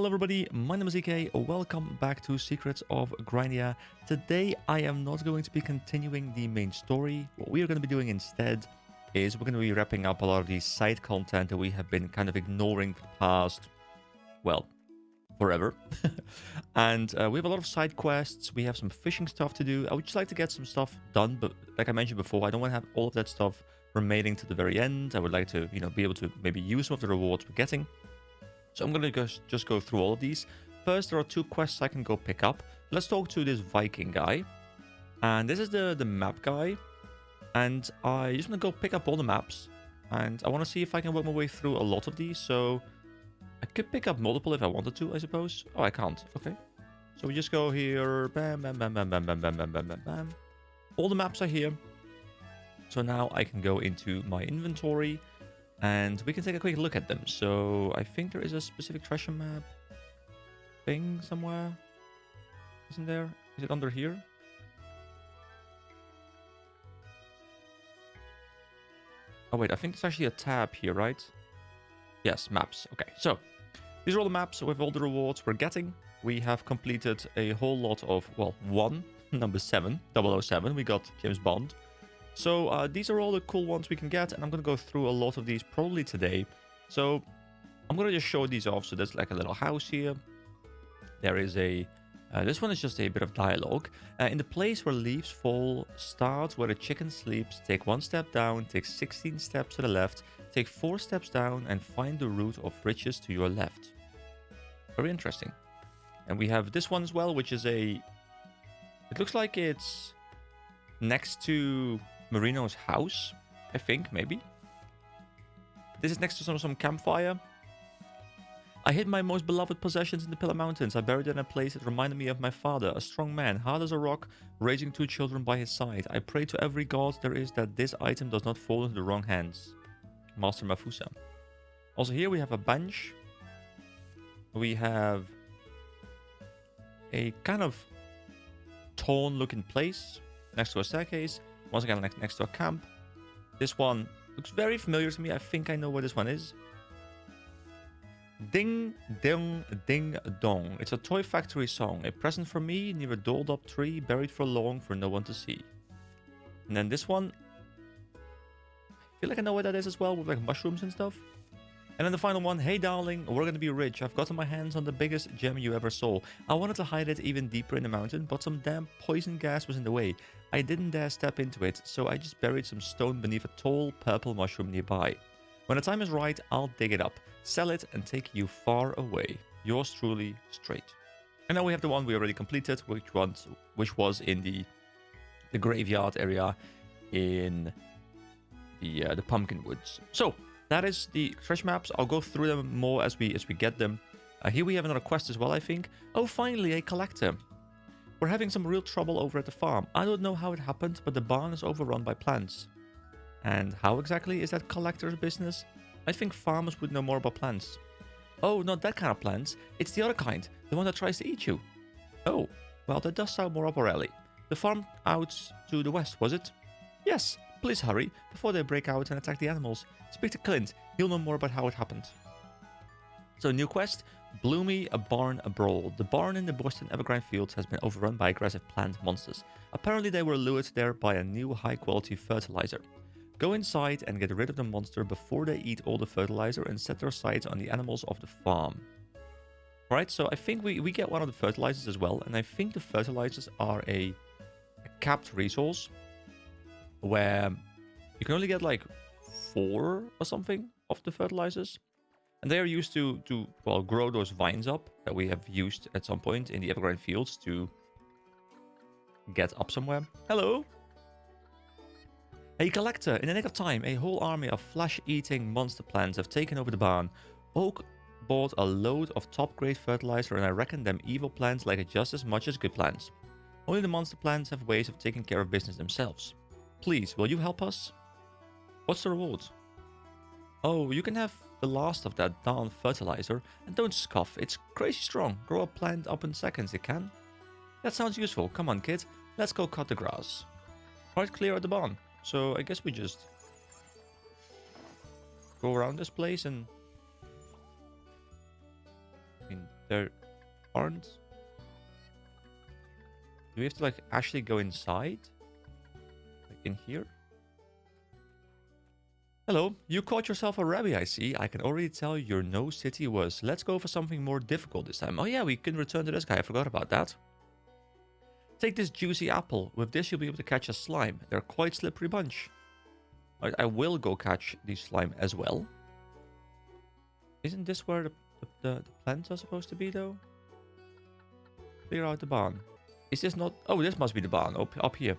Hello everybody, my name is EK, welcome back to Secrets of Grindea. Today I am not going to be continuing the main story. What we are going to be doing instead is we're going to be wrapping up a lot of the side content that we have been kind of ignoring for the past, well, forever. And we have a lot of side quests, we have some fishing stuff to do. I would just like to get some stuff done, but like I mentioned before, I don't want to have all of that stuff remaining to the very end. I would like to, be able to maybe use some of the rewards we're getting. So I'm going to just go through all of these. First, there are two quests I can go pick up. Let's talk to this Viking guy. And this is the map guy. And I just want to go pick up all the maps. And I want to see if I can work my way through a lot of these. So I could pick up multiple if I wanted to, I suppose. Oh, I can't. Okay. So we just go here. Bam, bam, bam, bam, bam, bam, bam, bam, bam, bam, bam. All the maps are here. So now I can go into my inventory. And we can take a quick look at them. So I think there is a specific treasure map thing somewhere. Isn't there? Is it under here? Oh wait, I think there's actually a tab here, right? Yes, maps. Okay, so these are all the maps with all the rewards we're getting. We have completed a whole lot of, well, number 7, 007. We got James Bond. So these are all the cool ones we can get, and I'm going to go through a lot of these probably today. So I'm going to just show these off. So there's like a little house here. There is a... this one is just a bit of dialogue. In the place where leaves fall, start where the chicken sleeps, take 1 step down, take 16 steps to the left, take 4 steps down, and find the root of riches to your left. Very interesting. And we have this one as well, which is a... It looks like it's next to Marino's house, I think, maybe. This is next to some campfire. I hid my most beloved possessions in the Pillar Mountains. I buried it in a place that reminded me of my father, a strong man, hard as a rock, raising 2 children by his side. I pray to every god there is that this item does not fall into the wrong hands. Master Mafusa. Also here we have a bench. We have a kind of torn looking place next to a staircase. Once again, next to a camp. This one looks very familiar to me. I think I know where this one is. Ding, ding, ding, dong. It's a toy factory song. A present for me near a dolled up tree, buried for long for no one to see. And then this one. I feel like I know where that is as well, with like mushrooms and stuff. And then the final one, hey darling, we're gonna be rich. I've gotten my hands on the biggest gem you ever saw. I wanted to hide it even deeper in the mountain, but some damn poison gas was in the way. I didn't dare step into it, so I just buried some stone beneath a tall purple mushroom nearby. When the time is right, I'll dig it up, sell it, and take you far away. Yours truly, Straight. And now we have the one we already completed, which was in the graveyard area in the Pumpkin Woods. So that is the treasure maps. I'll go through them more as we get them. Here we have another quest as well, I think. Oh, finally, a collector. We're having some real trouble over at the farm. I don't know how it happened, but the barn is overrun by plants. And how exactly is that collector's business? I think farmers would know more about plants. Oh, not that kind of plants. It's the other kind, the one that tries to eat you. Oh, well, that does sound more up our alley. The farm out to the west, was it? Yes. Please hurry, before they break out and attack the animals. Speak to Clint, he'll know more about how it happened. So new quest, Bloomy, a barn, a brawl. The barn in the Boston Evergreen Fields has been overrun by aggressive plant monsters. Apparently they were lured there by a new high-quality fertilizer. Go inside and get rid of the monster before they eat all the fertilizer and set their sights on the animals of the farm. Alright, so I think we get one of the fertilizers as well, and I think the fertilizers are a capped resource, where you can only get like 4 or something of the fertilizers. And they are used to well, grow those vines up that we have used at some point in the Evergreen Fields to get up somewhere. Hello! A collector! In the nick of time, a whole army of flesh-eating monster plants have taken over the barn. Oak bought a load of top-grade fertilizer, and I reckon them evil plants like it just as much as good plants. Only the monster plants have ways of taking care of business themselves. Please, will you help us? What's the reward? Oh, you can have the last of that darn fertilizer. And don't scoff, it's crazy strong. Grow a plant up in seconds, it can. That sounds useful. Come on, kid. Let's go cut the grass. Right, clear out the barn. So I guess we just go around this place and... I mean, There aren't... Do we have to, like, actually go inside? Like, in here? Hello, you caught yourself a rabbi, I see. I can already tell you're no city was. Let's go for something more difficult this time. Oh yeah, we can return to this guy. I forgot about that. Take this juicy apple. With this, you'll be able to catch a slime. They're quite slippery bunch. I will go catch the slime as well. Isn't this where the plants are supposed to be, though? Clear out the barn. Is this not... Oh, this must be the barn. Up here.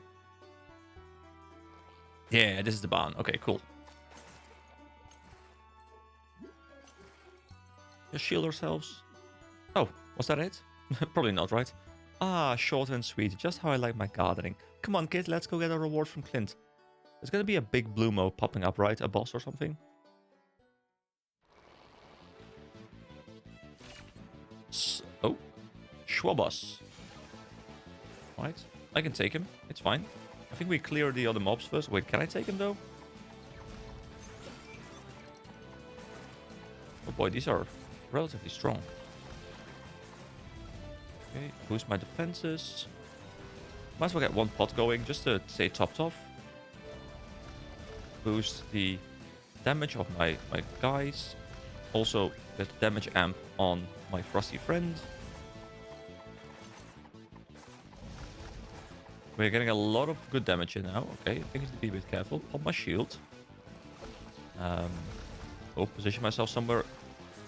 Yeah, this is the barn. Okay, cool. Just shield ourselves. Oh, was that it? Probably not, right? Ah, short and sweet. Just how I like my gardening. Come on, kid. Let's go get a reward from Clint. There's gonna be a big Bloomo popping up, right? A boss or something. Oh. Schwabos. Right. I can take him. It's fine. I think we clear the other mobs first. Wait, can I take him, though? Oh boy, these are relatively strong. Okay, boost my defenses. Might as well get one pot going just to stay topped off. Boost the damage of my guys. Also get damage amp on my frosty friend. We're getting a lot of good damage in now. Okay, I think I need to be a bit careful. Pop my shield. Position myself somewhere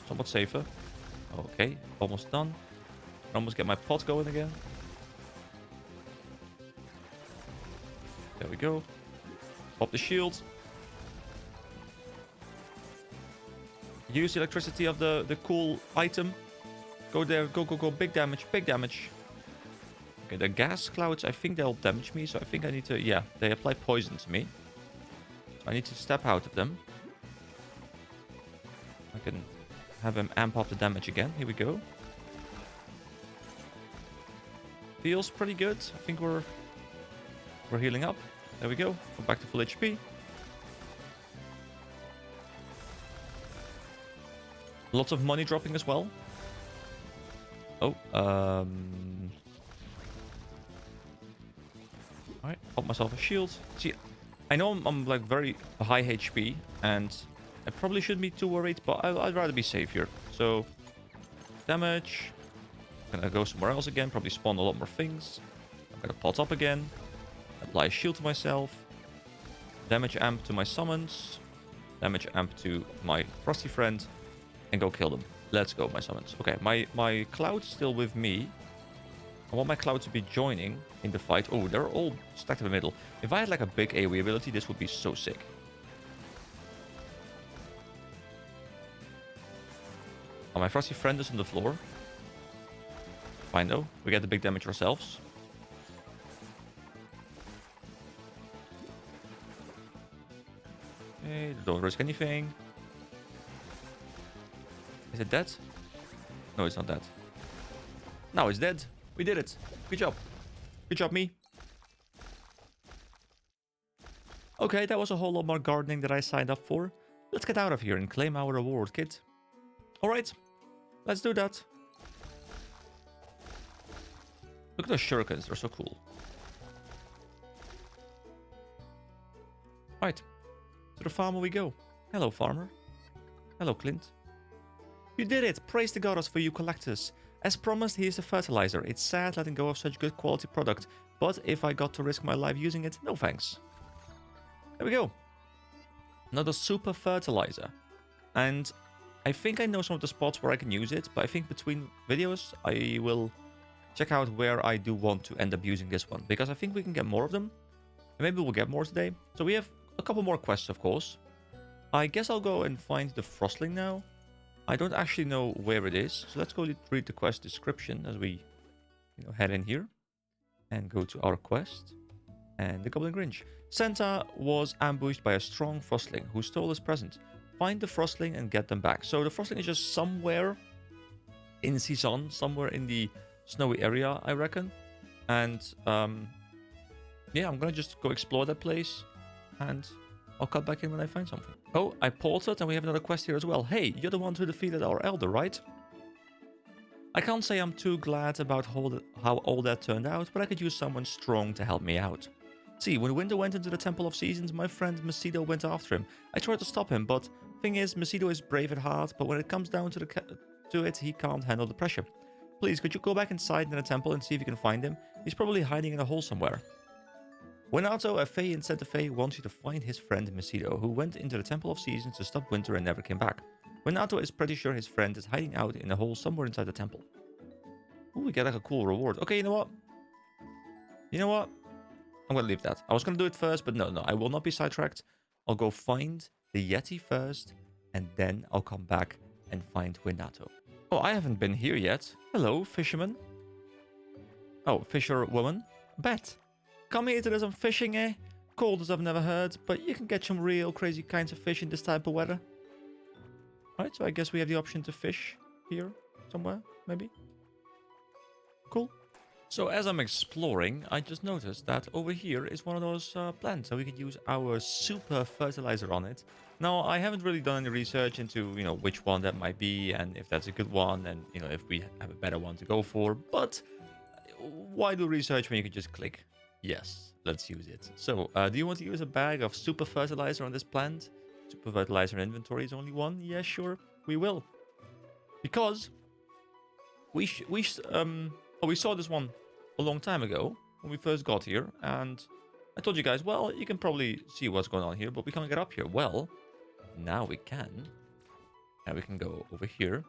somewhat safer. Okay, almost done. Almost get my pot going again. There we go. Pop the shield. Use the electricity of the cool item. Go there, go, go, go. Big damage, big damage. Okay, the gas clouds, I think they'll damage me, so I think I need to... Yeah, they apply poison to me. So I need to step out of them. I can have him amp up the damage again. Here we go. Feels pretty good. I think we're healing up. There we go. Go back to full HP. Lots of money dropping as well. Oh, Alright, pop myself a shield. See, I know I'm like very high HP, and I probably shouldn't be too worried, but I'd rather be safe here. So, damage. I'm gonna go somewhere else again, probably spawn a lot more things. I'm gonna pot up again. Apply a shield to myself. Damage amp to my summons. Damage amp to my frosty friend. And go kill them. Let's go, my summons. Okay, my cloud's still with me. I want my cloud to be joining in the fight. Oh, they're all stacked in the middle. If I had like a big AoE ability, this would be so sick. Oh, my frosty friend is on the floor. Fine though. We get the big damage ourselves. Okay, don't risk anything. Is it dead? No, it's not dead. Now it's dead. We did it. Good job. Good job, me. Okay, that was a whole lot more gardening that I signed up for. Let's get out of here and claim our reward, kid. Alright, let's do that. Look at those shurikens, they're so cool. Right, to the farmer we go. Hello, farmer. Hello, Clint. You did it! Praise the goddess for you collectors. As promised, here's the fertilizer. It's sad letting go of such good quality product, but if I got to risk my life using it, no thanks. There we go. Another super fertilizer. And I think I know some of the spots where I can use it, but I think between videos I will check out where I do want to end up using this one, because I think we can get more of them. And maybe we'll get more today. So we have a couple more quests, of course. I guess I'll go and find the Frostling now. I don't actually know where it is, so let's go read the quest description as we head in here and go to our quest. And the Goblin Grinch. Santa was ambushed by a strong Frostling who stole his present. Find the Frostling and get them back. So the Frostling is just somewhere in Season, somewhere in the snowy area, I reckon. And yeah, I'm gonna just go explore that place and I'll cut back in when I find something. Oh, I ported and we have another quest here as well. Hey, you're the one who defeated our elder, right? I can't say I'm too glad about how all that turned out, but I could use someone strong to help me out. See, when Winter went into the Temple of Seasons, my friend Macedo went after him. I tried to stop him, but thing is, Macedo is brave at heart, but when it comes down to it, he can't handle the pressure. Please, could you go back inside in the temple and see if you can find him? He's probably hiding in a hole somewhere. Wenato, a Fae in Santa Fe, wants you to find his friend Macedo, who went into the Temple of Seasons to stop Winter and never came back. Wenato is pretty sure his friend is hiding out in a hole somewhere inside the temple. Ooh, we get like a cool reward. Okay, you know what? You know what? I'm gonna leave that. I was gonna do it first, but no, I will not be sidetracked. I'll go find the Yeti first, and then I'll come back and find Wenato. Oh, I haven't been here yet. Hello, fisherman. Oh, fisher woman. Bet. Come here to do some fishing, eh? Cold as I've never heard, but you can get some real crazy kinds of fish in this type of weather. Alright, so I guess we have the option to fish here somewhere, maybe. Cool. So as I'm exploring, I just noticed that over here is one of those plants, so we could use our super fertilizer on it. Now, I haven't really done any research into, which one that might be, and if that's a good one, and, if we have a better one to go for, but why do research when you can just click? Yes, let's use it. So, do you want to use a bag of super fertilizer on this plant? Super fertilizer inventory is only one? Yeah, sure, we will. Because we saw this one a long time ago when we first got here, and I told you guys, well, you can probably see what's going on here, but we can't get up here. Well, now we can. Now we can go over here,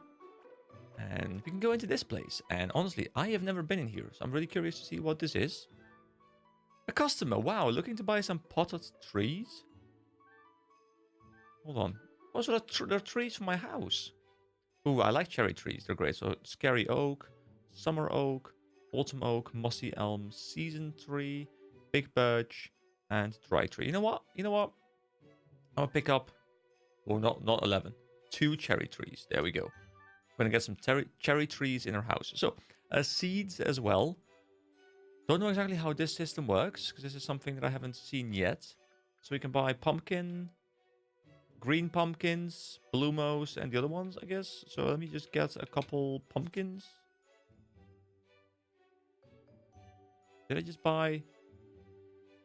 and we can go into this place. And honestly, I have never been in here, so I'm really curious to see what this is. A customer, wow, looking to buy some potted trees? Hold on. Oh, so they're trees for my house. Ooh, I like cherry trees. They're great. So scary oak, summer oak, autumn oak, mossy elm, season tree, big birch, and dry tree. You know what? I'm gonna pick up, well, not 11, 2 cherry trees. There we go. We're gonna get some cherry trees in our house. So seeds as well. Don't know exactly how this system works, because this is something that I haven't seen yet. So we can buy pumpkin, green pumpkins, blumos, and the other ones, I guess. So let me just get a couple pumpkins. Did I just buy...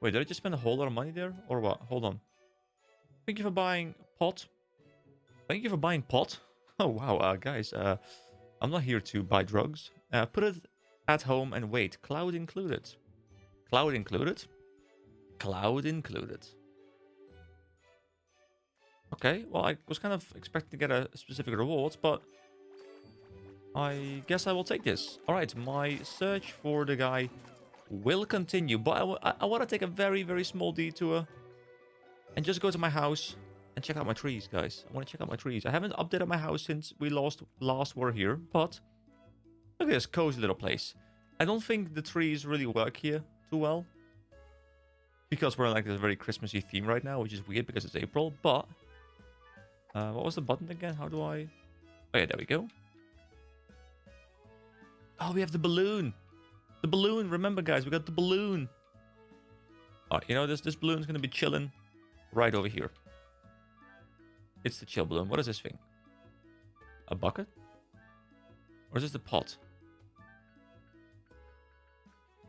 Wait, did I just spend a whole lot of money there? Or what? Hold on. Thank you for buying pot. Thank you for buying pot. Oh, wow, guys. I'm not here to buy drugs. Put it at home and wait. Cloud included. Cloud included? Cloud included. Okay, well, I was kind of expecting to get a specific reward, but I guess I will take this. All right, my search for the guy will continue, but I want to take a very, very small detour and just go to my house and check out my trees, guys. I want to check out my trees. I haven't updated my house since we last were here, but look at this cozy little place. I don't think the trees really work here too well, because we're in like this very Christmassy theme right now, which is weird because it's April, but... what was the button again? How do I... Oh yeah, there we go. Oh, we have the balloon. The balloon. Remember, guys, we got the balloon. Alright, this balloon's going to be chilling right over here. It's the chill balloon. What is this thing? A bucket? Or is this the pot?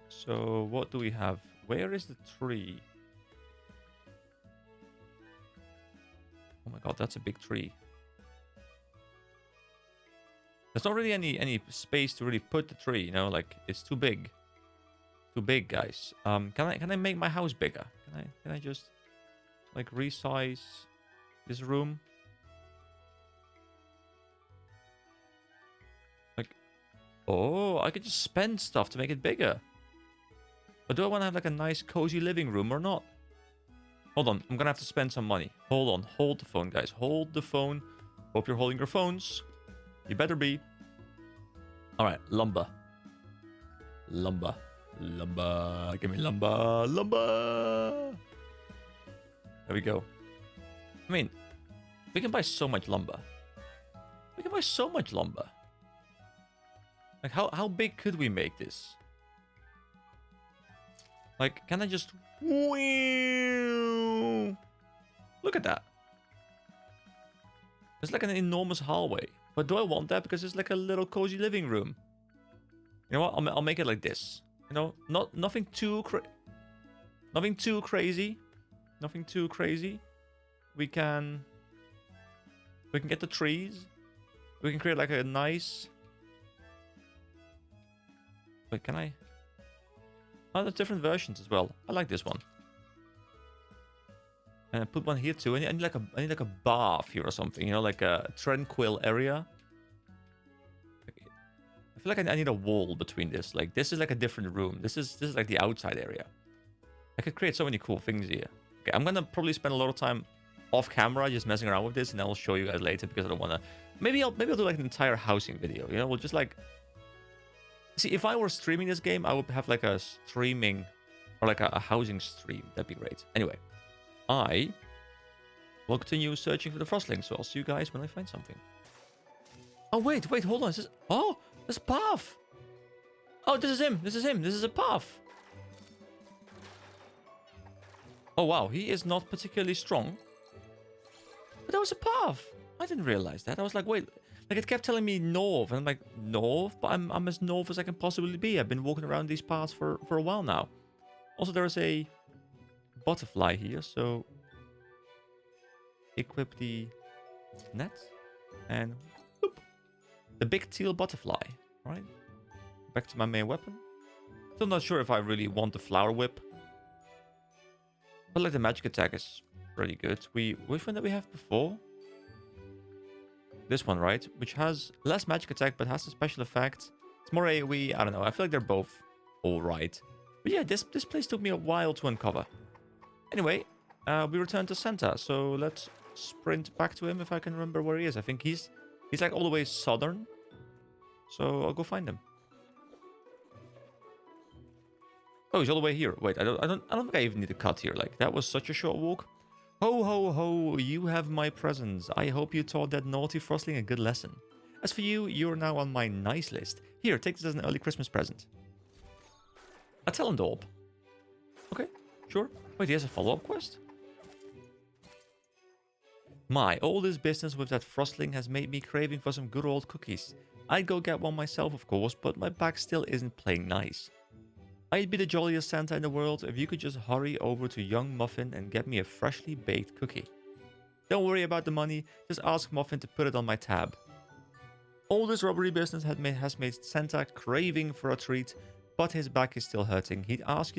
So, what do we have? Where is the tree? Oh my god, that's a big tree. There's not really any space to really put the tree, like it's too big. Too big, guys. Can I make my house bigger? Can I just like resize this room? Like, oh, I could just spend stuff to make it bigger. But do I want to have like a nice cozy living room or not? Hold on, I'm gonna have to spend some money. Hold on, hold the phone, guys. Hold the phone. Hope you're holding your phones. You better be. Alright, lumber. Lumber. Lumber. Give me lumber. Lumber! There we go. I mean, we can buy so much lumber. We can buy so much lumber. Like, how big could we make this? Like, can I just... Look at that. It's like an enormous hallway. But do I want that? Because it's like a little cozy living room. You know what? I'll make it like this. You know, nothing too nothing too crazy. Nothing too crazy. We can get the trees. We can create like a nice... Wait, can I? Oh, there's different versions as well. I like this one. And I put one here too. I need like a bath here or something. You know, like a tranquil area. I feel like I need a wall between this. Like this is like a different room. This is like the outside area. I could create so many cool things here. Okay, I'm gonna probably spend a lot of time off camera just messing around with this, and I'll show you guys later because I don't wanna. Maybe I'll do like an entire housing video. You know, we'll just like. See, if I were streaming this game, I would have like a streaming or like a housing stream. That'd be great. Anyway, I will continue searching for the frostling, so I'll see you guys when I find something. Oh wait, hold on. Is this... Oh, there's a path. Oh, this is him. This is a path. Oh wow, he is not particularly strong. But that was a path. I didn't realize that. I was like, wait. Like, it kept telling me north, and I'm like, north? But I'm as north as I can possibly be. I've been walking around these paths for a while now. Also, there's a butterfly here, so... Equip the net. And... Boop. The big teal butterfly. Right? Back to my main weapon. Still not sure if I really want the flower whip. But like the magic attack is pretty good. Which one did we have before? This one, right? Which has less magic attack, but has a special effect. It's more AoE. I don't know. I feel like they're both alright. But yeah, this place took me a while to uncover. Anyway, we return to Santa. So let's sprint back to him if I can remember where he is. I think he's like all the way southern. So I'll go find him. Oh, he's all the way here. Wait, I don't think I even need to cut here. Like, that was such a short walk. Ho, ho, ho, you have my presents. I hope you taught that naughty frostling a good lesson. As for you, you're now on my nice list. Here, take this as an early Christmas present. A talent orb. Okay, sure. Wait, he has a follow-up quest? My, all this business with that frostling has made me craving for some good old cookies. I'd go get one myself, of course, but my back still isn't playing nice. I'd be the jolliest Santa in the world if you could just hurry over to Young Muffin and get me a freshly baked cookie. Don't worry about the money, just ask Muffin to put it on my tab. All this robbery business has made Santa craving for a treat, but his back is still hurting. He'd asked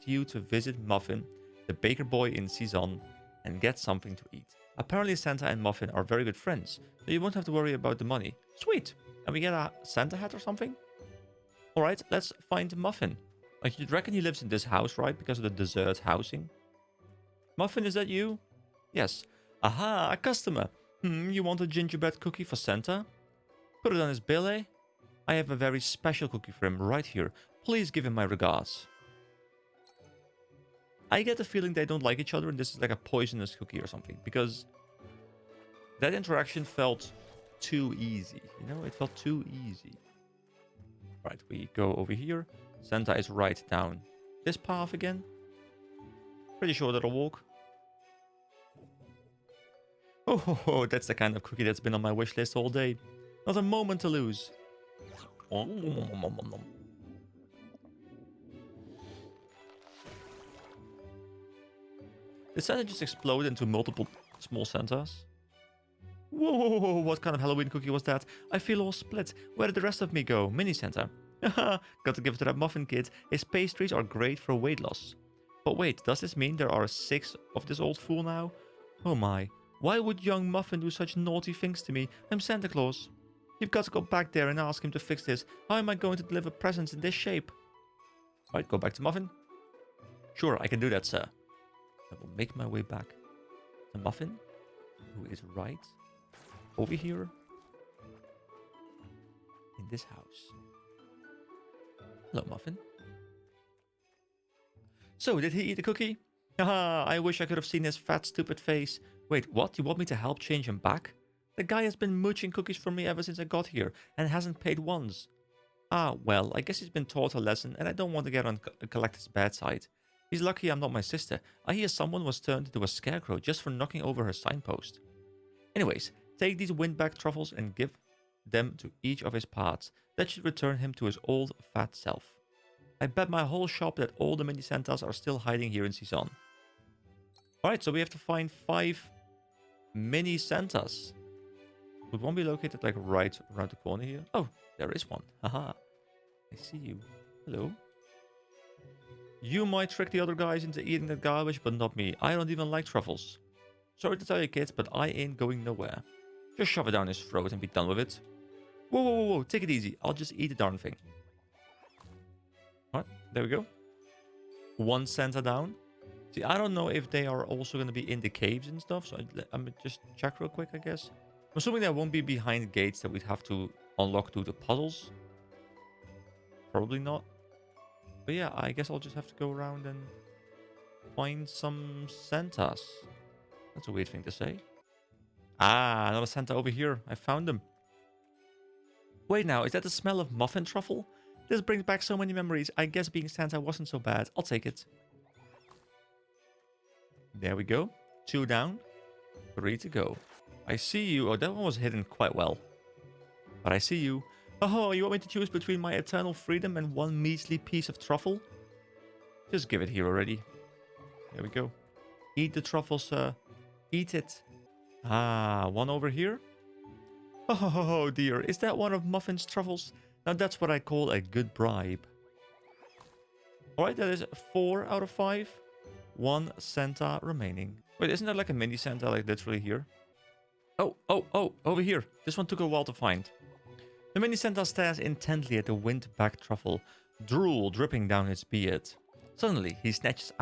you to visit Muffin, the baker boy in Cezanne, and get something to eat. Apparently Santa and Muffin are very good friends, so you won't have to worry about the money. Sweet! And we get a Santa hat or something? Alright, let's find Muffin. Like, you reckon he lives in this house, right? Because of the dessert housing. Muffin, is that you? Yes. Aha, a customer. You want a gingerbread cookie for Santa? Put it on his bill, eh? I have a very special cookie for him right here. Please give him my regards. I get the feeling they don't like each other and this is like a poisonous cookie or something. Because that interaction felt too easy. You know, it felt too easy. Right, we go over here. Santa is right down this path again. Pretty sure that'll walk. Oh, that's the kind of cookie that's been on my wish list all day. Not a moment to lose. Did Santa just explode into multiple small Santas? Whoa, what kind of Halloween cookie was that? I feel all split. Where did the rest of me go? Mini Santa. Haha, got to give it to that muffin kid. His pastries are great for weight loss. But wait, does this mean there are 6 of this old fool now? Oh my, why would young Muffin do such naughty things to me? I'm Santa Claus. You've got to go back there and ask him to fix this. How am I going to deliver presents in this shape? Right, go back to Muffin. Sure, I can do that, sir. I will make my way back to Muffin, who is right over here in this house. Hello, Muffin. So, did he eat the cookie? Haha, I wish I could have seen his fat, stupid face. Wait, what? You want me to help change him back? The guy has been mooching cookies from me ever since I got here, and hasn't paid once. Ah, well, I guess he's been taught a lesson, and I don't want to get on Collector's bad side. He's lucky I'm not my sister. I hear someone was turned into a scarecrow just for knocking over her signpost. Anyways, take these windbag truffles and give them to each of his parts. That should return him to his old fat self. I bet my whole shop that all the mini Santas are still hiding here in Season. Alright, so we have to find 5 mini Santas. Would one be located like right around the corner here? Oh, there is one. Haha. I see you. Hello. You might trick the other guys into eating that garbage, but not me. I don't even like truffles. Sorry to tell you kids, but I ain't going nowhere. Just shove it down his throat and be done with it. Whoa, whoa, whoa, whoa. Take it easy. I'll just eat the darn thing. Alright, there we go. 1 Santa down. See, I don't know if they are also going to be in the caves and stuff, so I'm going to just check real quick, I guess. I'm assuming they won't be behind gates that we'd have to unlock through the puzzles. Probably not. But yeah, I guess I'll just have to go around and find some Santas. That's a weird thing to say. Ah, another Santa over here. I found him. Wait now, is that the smell of muffin truffle? This brings back so many memories. I guess being Santa wasn't so bad. I'll take it. There we go. 2 down. 3 to go. I see you. Oh, that one was hidden quite well. But I see you. Oh, you want me to choose between my eternal freedom and 1 measly piece of truffle? Just give it here already. There we go. Eat the truffle, sir. Eat it. Ah, one over here. Oh dear, is that one of Muffin's truffles? Now that's what I call a good bribe. Alright, that is 4 out of 5. 1 Santa remaining. Wait, isn't that like a mini Santa, like literally here? Oh, over here. This one took a while to find. The mini Santa stares intently at the windbag truffle, drool dripping down his beard. Suddenly, he snatches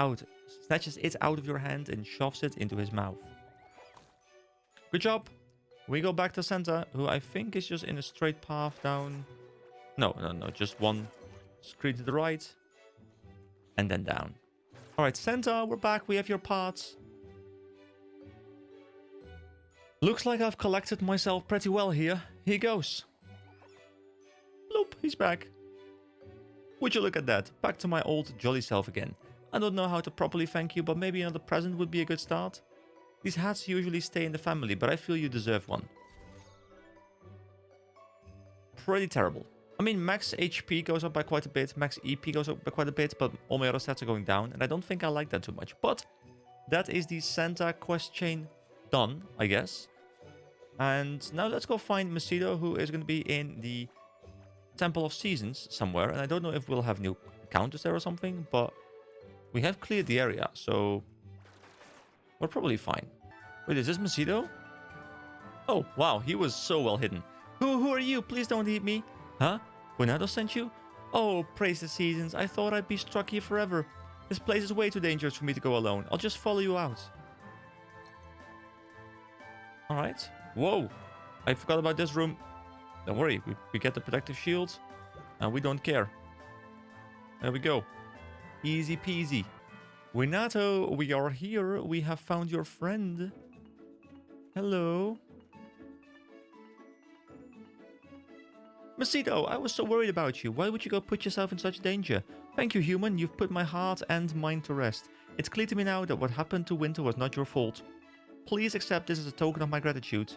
it out of your hand and shoves it into his mouth. Good job. We go back to Santa, who I think is just in a straight path down. No, just one screen to the right. And then down. Alright, Santa, we're back. We have your parts. Looks like I've collected myself pretty well here. Here goes. Loop, he's back. Would you look at that? Back to my old jolly self again. I don't know how to properly thank you, but maybe another present would be a good start. These hats usually stay in the family, but I feel you deserve one. Pretty terrible. I mean, max HP goes up by quite a bit, max EP goes up by quite a bit, but all my other stats are going down, and I don't think I like that too much. But that is the Santa quest chain done, I guess. And now let's go find Macedo, who is going to be in the Temple of Seasons somewhere. And I don't know if we'll have new encounters there or something, but we have cleared the area, so we're probably fine. Wait, is this Macedo? Oh, wow, he was so well hidden. Who are you? Please don't eat me. Huh? Guinado sent you? Oh, praise the seasons. I thought I'd be stuck here forever. This place is way too dangerous for me to go alone. I'll just follow you out. Alright. Whoa. I forgot about this room. Don't worry. We get the protective shield. And we don't care. There we go. Easy peasy. Guinado, we are here. We have found your friend. Hello. Macedo, I was so worried about you. Why would you go put yourself in such danger? Thank you, human. You've put my heart and mind to rest. It's clear to me now that what happened to Winter was not your fault. Please accept this as a token of my gratitude.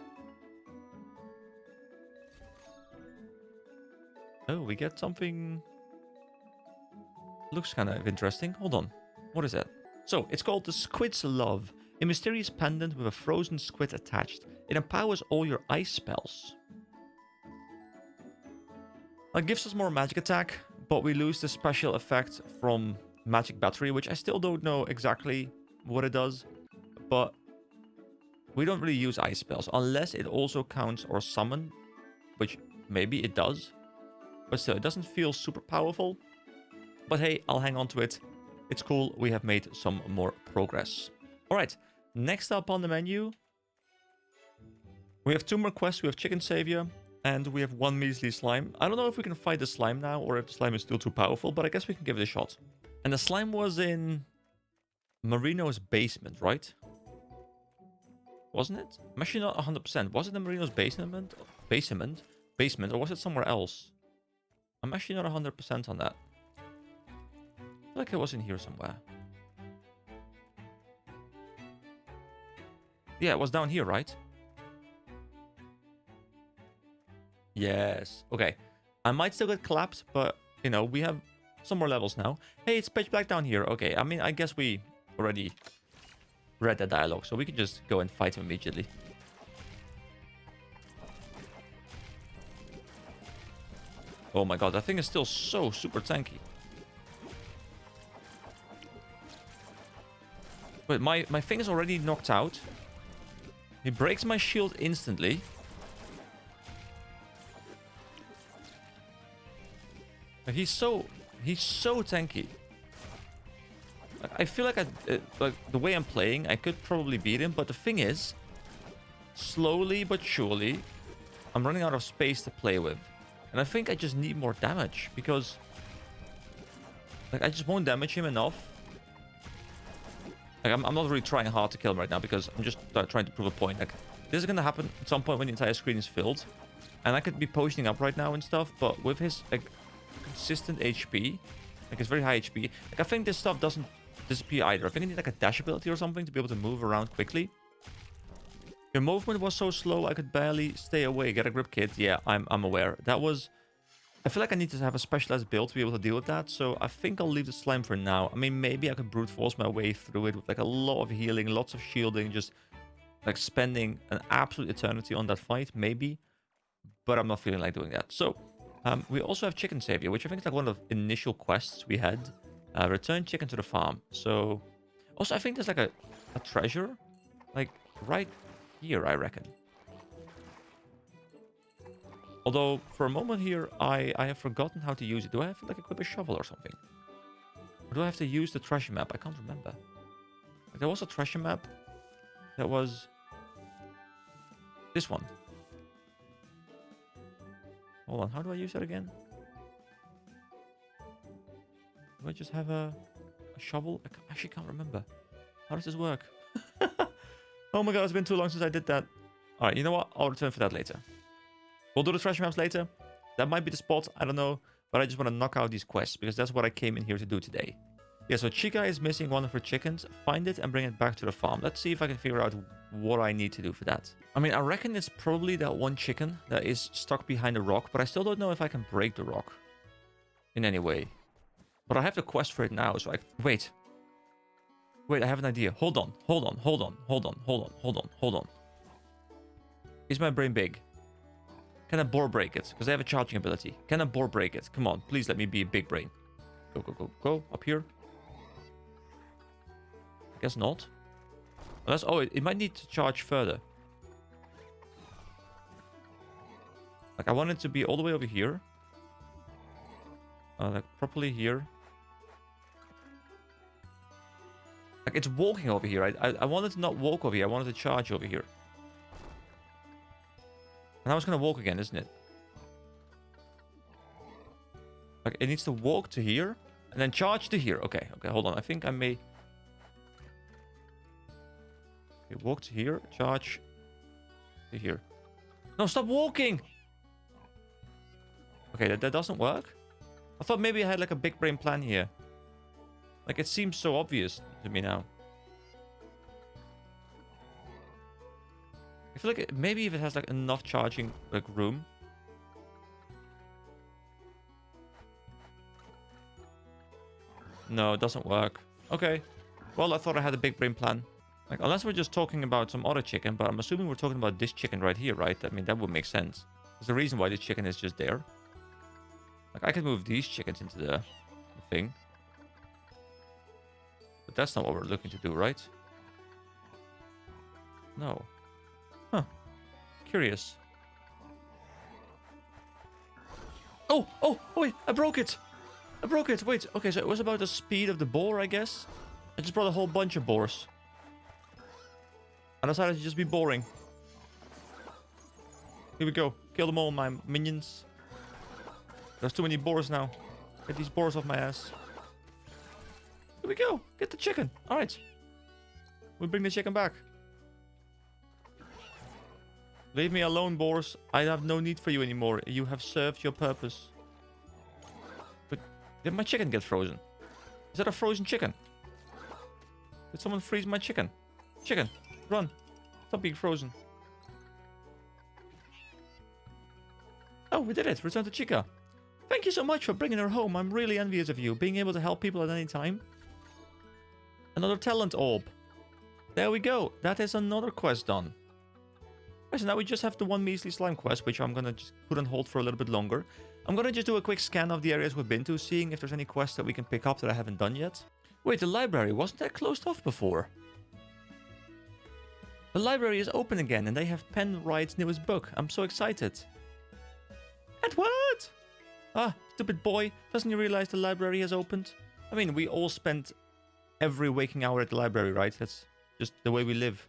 Oh, we get something... Looks kind of interesting. Hold on. What is that? So, it's called the Squid's Love. A mysterious pendant with a frozen squid attached. It empowers all your ice spells. It gives us more magic attack, but we lose the special effect from magic battery, which I still don't know exactly what it does. But we don't really use ice spells, unless it also counts or summon, which maybe it does. But still, it doesn't feel super powerful. But hey, I'll hang on to it. It's cool, we have made some more progress. Alright, next up on the menu, we have 2 more quests. We have Chicken Savior. And we have 1 measly slime. I don't know if we can fight the slime now or if the slime is still too powerful, but I guess we can give it a shot. And the slime was in Marino's basement, right? Wasn't it? I'm actually not 100%. Was it in Marino's basement? Basement, or was it somewhere else? I'm actually not 100% on that. I feel like it was in here somewhere. Yeah, it was down here, right? Yes. Okay. I might still get collapsed, but, you know, we have some more levels now. Hey, it's pitch black down here. Okay, I mean, I guess we already read the dialogue, so we can just go and fight him immediately. Oh my god, that thing is still so super tanky. But my thing is already knocked out. He breaks my shield instantly. But he's so tanky. I feel like like the way I'm playing, I could probably beat him. But the thing is, slowly but surely, I'm running out of space to play with. And I think I just need more damage because like I just won't damage him enough. Like I'm not really trying hard to kill him right now because I'm just trying to prove a point. Like this is gonna happen at some point when the entire screen is filled. And I could be potioning up right now and stuff, but with his like consistent HP, like his very high HP, like I think this stuff doesn't disappear either. I think I need like a dash ability or something to be able to move around quickly. Your movement was so slow I could barely stay away. Get a grip kit. Yeah, I'm aware. That was... I feel like I need to have a specialized build to be able to deal with that. So I think I'll leave the slime for now. I mean, maybe I could brute force my way through it with like a lot of healing, lots of shielding, just like spending an absolute eternity on that fight, maybe. But I'm not feeling like doing that. So we also have Chicken Savior, which I think is like one of the initial quests we had. Return chicken to the farm. So also I think there's like a treasure like right here, I reckon. Although, for a moment here, I have forgotten how to use it. Do I have to, like, equip a shovel or something? Or do I have to use the treasure map? I can't remember. Like, there was a treasure map that was... this one. Hold on, how do I use that again? Do I just have a shovel? I actually can't remember. How does this work? Oh my god, it's been too long since I did that. Alright, you know what? I'll return for that later. We'll do the treasure maps later. That might be the spot, I don't know. But I just want to knock out these quests, because that's what I came in here to do today. Yeah, so Chica is missing one of her chickens. Find it and bring it back to the farm. Let's see if I can figure out what I need to do for that. I mean, I reckon it's probably that one chicken that is stuck behind a rock, but I still don't know if I can break the rock in any way. But I have the quest for it now, so I... Wait, I have an idea. Hold on. Is my brain big? Can a boar break it? Because I have a charging ability. Can a boar break it? Come on, please let me be a big brain. Go. Up here. I guess not. Unless, oh, it might need to charge further. Like, I want it to be all the way over here. Like, properly here. Like, it's walking over here. I wanted to not walk over here. I wanted to charge over here. And now it's going to walk again, isn't it? Like, it needs to walk to here. And then charge to here. Okay, hold on. I think I may... Okay, walk to here. Charge to here. No, stop walking! Okay, that doesn't work. I thought maybe I had, like, a big brain plan here. Like, it seems so obvious to me now. I feel like maybe if it has like enough charging like room. No, it doesn't work. Okay. Well, I thought I had a big brain plan. Like, unless we're just talking about some other chicken, but I'm assuming we're talking about this chicken right here, right? I mean, that would make sense. There's a reason why this chicken is just there. Like, I could move these chickens into the thing. But that's not what we're looking to do, right? No. Huh. Curious. Oh, wait, I broke it. Wait, okay, so it was about the speed of the boar, I guess. I just brought a whole bunch of boars. I decided to just be boring. Here we go. Kill them all, my minions. There's too many boars now. Get these boars off my ass. Here we go. Get the chicken. Alright. We'll bring the chicken back. Leave me alone, boars. I have no need for you anymore. You have served your purpose. But did my chicken get frozen? Is that a frozen chicken? Did someone freeze my chicken? Chicken, run. Stop being frozen. Oh, we did it. Return to Chica. Thank you so much for bringing her home. I'm really envious of you, being able to help people at any time. Another talent orb. There we go. That is another quest done. Right, so now we just have the one measly slime quest, which I'm going to just put on hold for a little bit longer. I'm going to just do a quick scan of the areas we've been to, seeing if there's any quests that we can pick up that I haven't done yet. Wait, the library, wasn't that closed off before? The library is open again, and they have Penn Wright's newest book. I'm so excited. Edward! Ah, stupid boy. Doesn't he realize the library has opened? I mean, we all spend every waking hour at the library, right? That's just the way we live.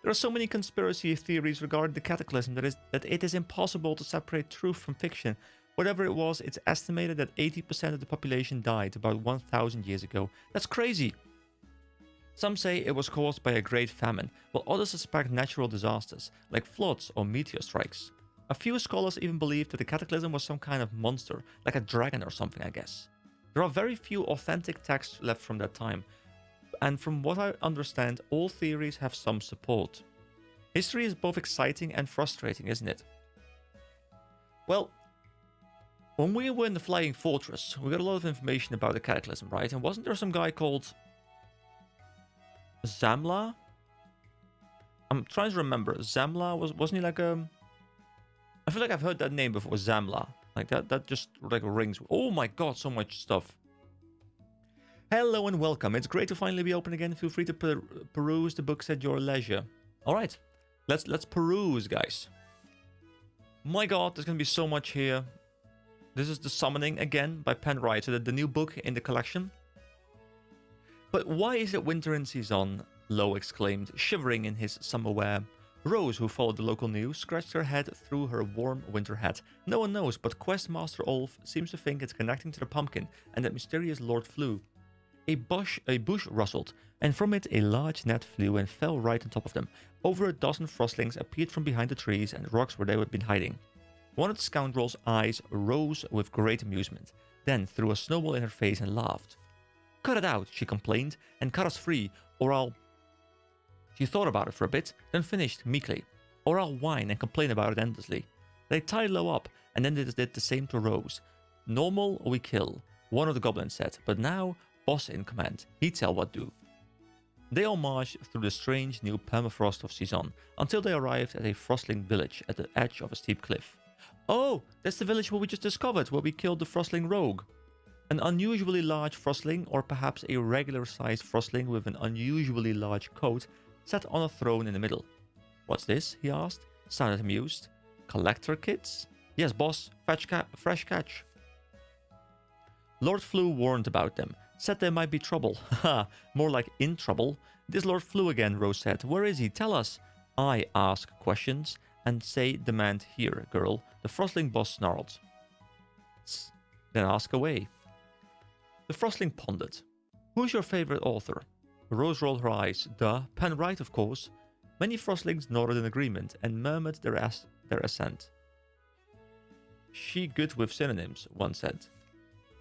There are so many conspiracy theories regarding the cataclysm that it is impossible to separate truth from fiction. Whatever it was, it's estimated that 80% of the population died about 1,000 years ago. That's crazy! Some say it was caused by a great famine, while others suspect natural disasters, like floods or meteor strikes. A few scholars even believe that the cataclysm was some kind of monster, like a dragon or something, I guess. There are very few authentic texts left from that time, and from what I understand, all theories have some support. History is both exciting and frustrating, isn't it? Well, when we were in the Flying Fortress, we got a lot of information about the cataclysm, right? And wasn't there some guy called Zamla? I'm trying to remember. Zamla, wasn't he like a... I feel like I've heard that name before, Zamla. Like that just like rings. Oh my god, so much stuff. Hello and welcome. It's great to finally be open again. Feel free to peruse the books at your leisure. All right, let's peruse, guys. My god, there's gonna be so much here. This is The Summoning again by Penn Wright, so the new book in the collection. But why is it winter in Season? Lo exclaimed, shivering in his summer wear. Rose, who followed the local news, scratched her head through her warm winter hat. No one knows, but Questmaster Olf seems to think it's connecting to the pumpkin and that mysterious Lord flew. A bush rustled, and from it a large net flew and fell right on top of them. Over a dozen frostlings appeared from behind the trees and rocks where they had been hiding. One of the scoundrels' eyes rose with great amusement, then threw a snowball in her face and laughed. "Cut it out," she complained, "and cut us free, or I'll..." She thought about it for a bit, then finished meekly, "Or I'll whine and complain about it endlessly." They tied Lo up, and then they did the same to Rose. "Normal or we kill," one of the goblins said, but now, boss in command, he'd tell what do. They all marched through the strange new permafrost of Season, until they arrived at a frostling village at the edge of a steep cliff. Oh, that's the village where we just discovered, where we killed the frostling rogue. An unusually large frostling, or perhaps a regular-sized frostling with an unusually large coat, sat on a throne in the middle. "What's this?" he asked, sounded amused. "Collector kits?" "Yes, boss. Fresh catch." Lord Flew warned about them, said there might be trouble. Haha, more like in trouble. "This Lord Flew again," Rose said. "Where is he? Tell us." "I ask questions, and say demand here, girl," the frostling boss snarled. "Tss, then ask away." The frostling pondered. "Who's your favorite author?" Rose rolled her eyes. "Duh, Penn Wright, of course." Many frostlings nodded in agreement and murmured their assent. "She good with synonyms," one said.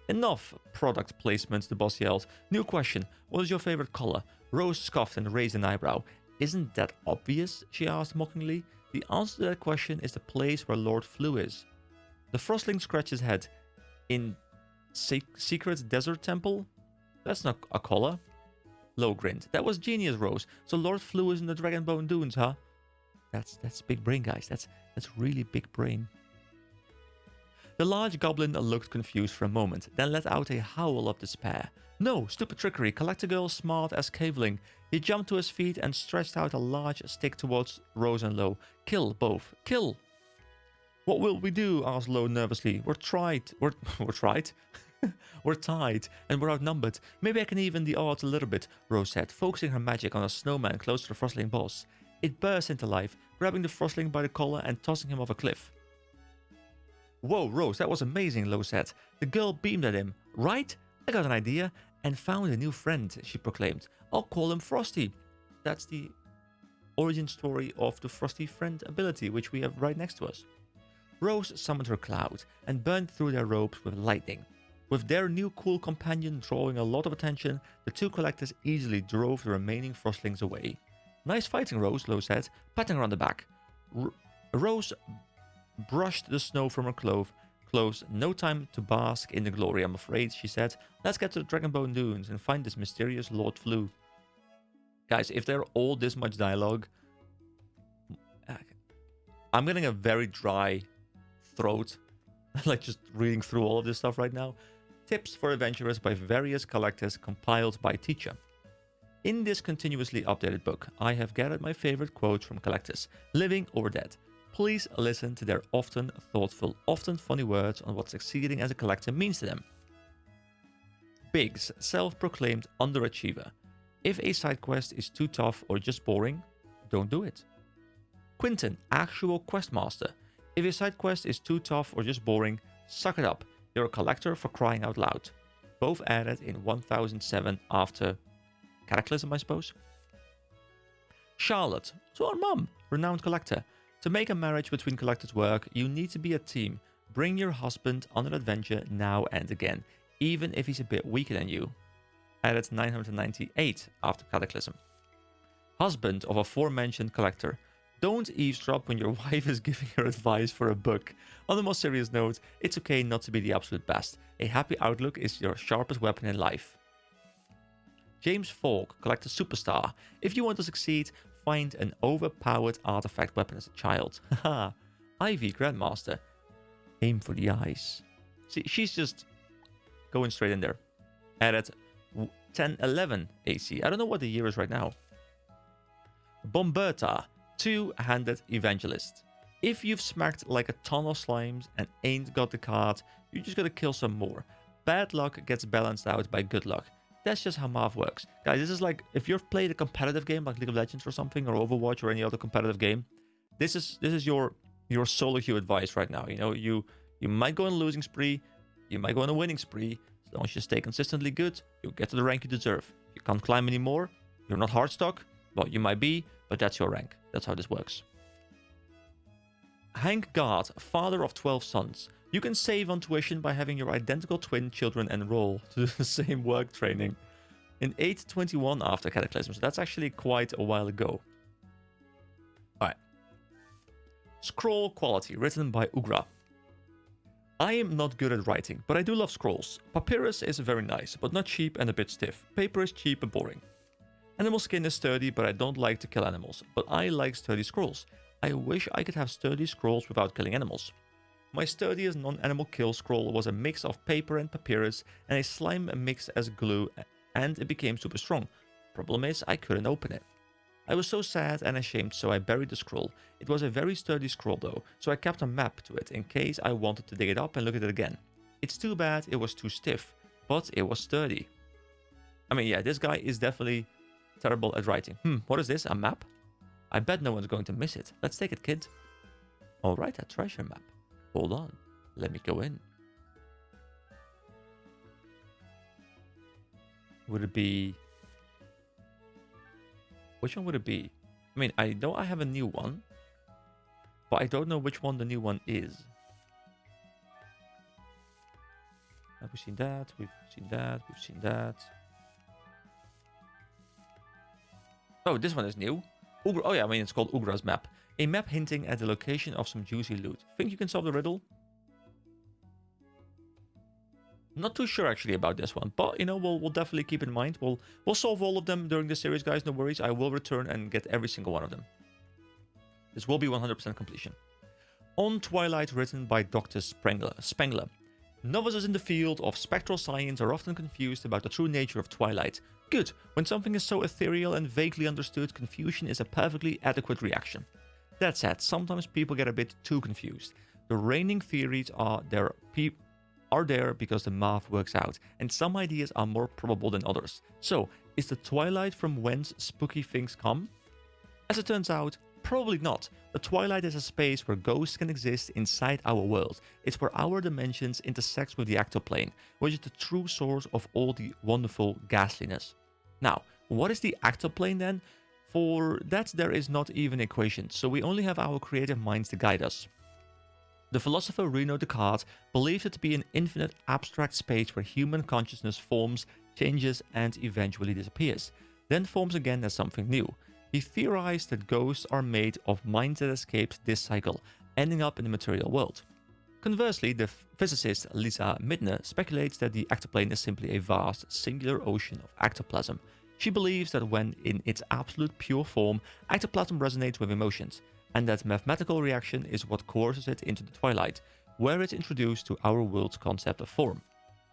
"Enough product placements," the boss yelled. "New question. What is your favorite color?" Rose scoffed and raised an eyebrow. "Isn't that obvious?" she asked mockingly. "The answer to that question is the place where Lord Flew is." The frostling scratched his head. "In Secret Desert Temple? That's not a color." Lo grinned. "That was genius, Rose. So Lord Flew is in the Dragonbone Dunes, huh?" That's big brain, guys. That's really big brain. The large goblin looked confused for a moment, then let out a howl of despair. "No, stupid trickery. Collector girl smart as caveling." He jumped to his feet and stretched out a large stick towards Rose and Lo. "Kill both. Kill!" "What will we do?" asked Lo nervously. We're tied, and we're outnumbered. Maybe I can even the odds a little bit," Rose said, focusing her magic on a snowman close to the frostling boss. It burst into life, grabbing the frostling by the collar and tossing him off a cliff. "Whoa, Rose, that was amazing," Lo said. The girl beamed at him. "Right? I got an idea and found a new friend," she proclaimed. "I'll call him Frosty." That's the origin story of the Frosty Friend ability, which we have right next to us. Rose summoned her cloud and burned through their robes with lightning. With their new cool companion drawing a lot of attention, the two collectors easily drove the remaining frostlings away. "Nice fighting, Rose," Lo said, patting her on the back. Rose brushed the snow from her clothes. No time to bask in the glory, I'm afraid, she said. Let's get to the Dragonbone Dunes and find this mysterious Lord Flu. Guys, if they're all this much dialogue, I'm getting a very dry throat, like just reading through all of this stuff right now. Tips for adventurers by various collectors compiled by Teacher. In this continuously updated book, I have gathered my favorite quotes from collectors, living or dead. Please listen to their often thoughtful, often funny words on what succeeding as a collector means to them. Biggs, self-proclaimed underachiever. If a side quest is too tough or just boring, don't do it. Quinton, actual questmaster. If a side quest is too tough or just boring, suck it up. You're a collector for crying out loud. Both added in 1007 after Cataclysm, I suppose. Charlotte, so our mum, renowned collector. To make a marriage between collectors work, you need to be a team. Bring your husband on an adventure now and again, even if he's a bit weaker than you. Added 998 after Cataclysm. Husband of aforementioned collector. Don't eavesdrop when your wife is giving her advice for a book. On a more serious note, it's okay not to be the absolute best. A happy outlook is your sharpest weapon in life. James Falk, collector superstar. If you want to succeed, find an overpowered artifact weapon as a child. Haha. Ivy, grandmaster. Aim for the eyes. See, she's just going straight in there. Added 1011 AC. I don't know what the year is right now. Bomberta, two-handed evangelist. If you've smacked like a ton of slimes and ain't got the card, you just gotta kill some more. Bad luck gets balanced out by good luck. That's just how math works. Guys, this is like, if you've played a competitive game like League of Legends or something, or Overwatch or any other competitive game, this is your solo queue advice right now. You know, you might go on a losing spree, you might go on a winning spree. As long as you stay consistently good, you'll get to the rank you deserve. You can't climb anymore, you're not hardstock, well, you might be, but that's your rank. That's how this works. Hank Gard, father of 12 sons. You can save on tuition by having your identical twin children enroll to the same work training. In 821 after Cataclysm, so that's actually quite a while ago. Alright. Scroll quality, written by Ugra. I am not good at writing, but I do love scrolls. Papyrus is very nice, but not cheap and a bit stiff. Paper is cheap and boring. Animal skin is sturdy, but I don't like to kill animals. But I like sturdy scrolls. I wish I could have sturdy scrolls without killing animals. My sturdiest non-animal kill scroll was a mix of paper and papyrus and a slime mix as glue, and it became super strong. Problem is, I couldn't open it. I was so sad and ashamed, so I buried the scroll. It was a very sturdy scroll though, so I kept a map to it in case I wanted to dig it up and look at it again. It's too bad it was too stiff, but it was sturdy. I mean, yeah, this guy is definitely terrible at writing. What is this? A map? I bet no one's going to miss it. Let's take it, kid. Alright, a treasure map. Hold on. Let me go in. Would it be... Which one would it be? I mean, I know I have a new one, but I don't know which one the new one is. Have we seen that? We've seen that. We've seen that. Oh, this one is new. Ugra, oh yeah, I mean, it's called Ugra's map. A map hinting at the location of some juicy loot. Think you can solve the riddle? Not too sure actually about this one, but you know, we'll definitely keep in mind. We'll solve all of them during this series, guys. No worries. I will return and get every single one of them. This will be 100% completion. On Twilight, written by Dr. Spengler. Novices in the field of spectral science are often confused about the true nature of Twilight. Good. When something is so ethereal and vaguely understood, confusion is a perfectly adequate reaction. That said, sometimes people get a bit too confused. The reigning theories are there because the math works out, and some ideas are more probable than others. So, is the Twilight from whence spooky things come? As it turns out, probably not. The Twilight is a space where ghosts can exist inside our world. It's where our dimensions intersect with the ectoplane, which is the true source of all the wonderful ghastliness. Now, what is the ectoplane then? For that, there is not even equations, so we only have our creative minds to guide us. The philosopher Rene Descartes believed it to be an infinite abstract space where human consciousness forms, changes, and eventually disappears, then forms again as something new. He theorized that ghosts are made of minds that escaped this cycle, ending up in the material world. Conversely, the physicist Lisa Midner speculates that the ectoplane is simply a vast, singular ocean of ectoplasm. She believes that when in its absolute pure form, ectoplasm resonates with emotions, and that mathematical reaction is what coerces it into the twilight, where it's introduced to our world's concept of form.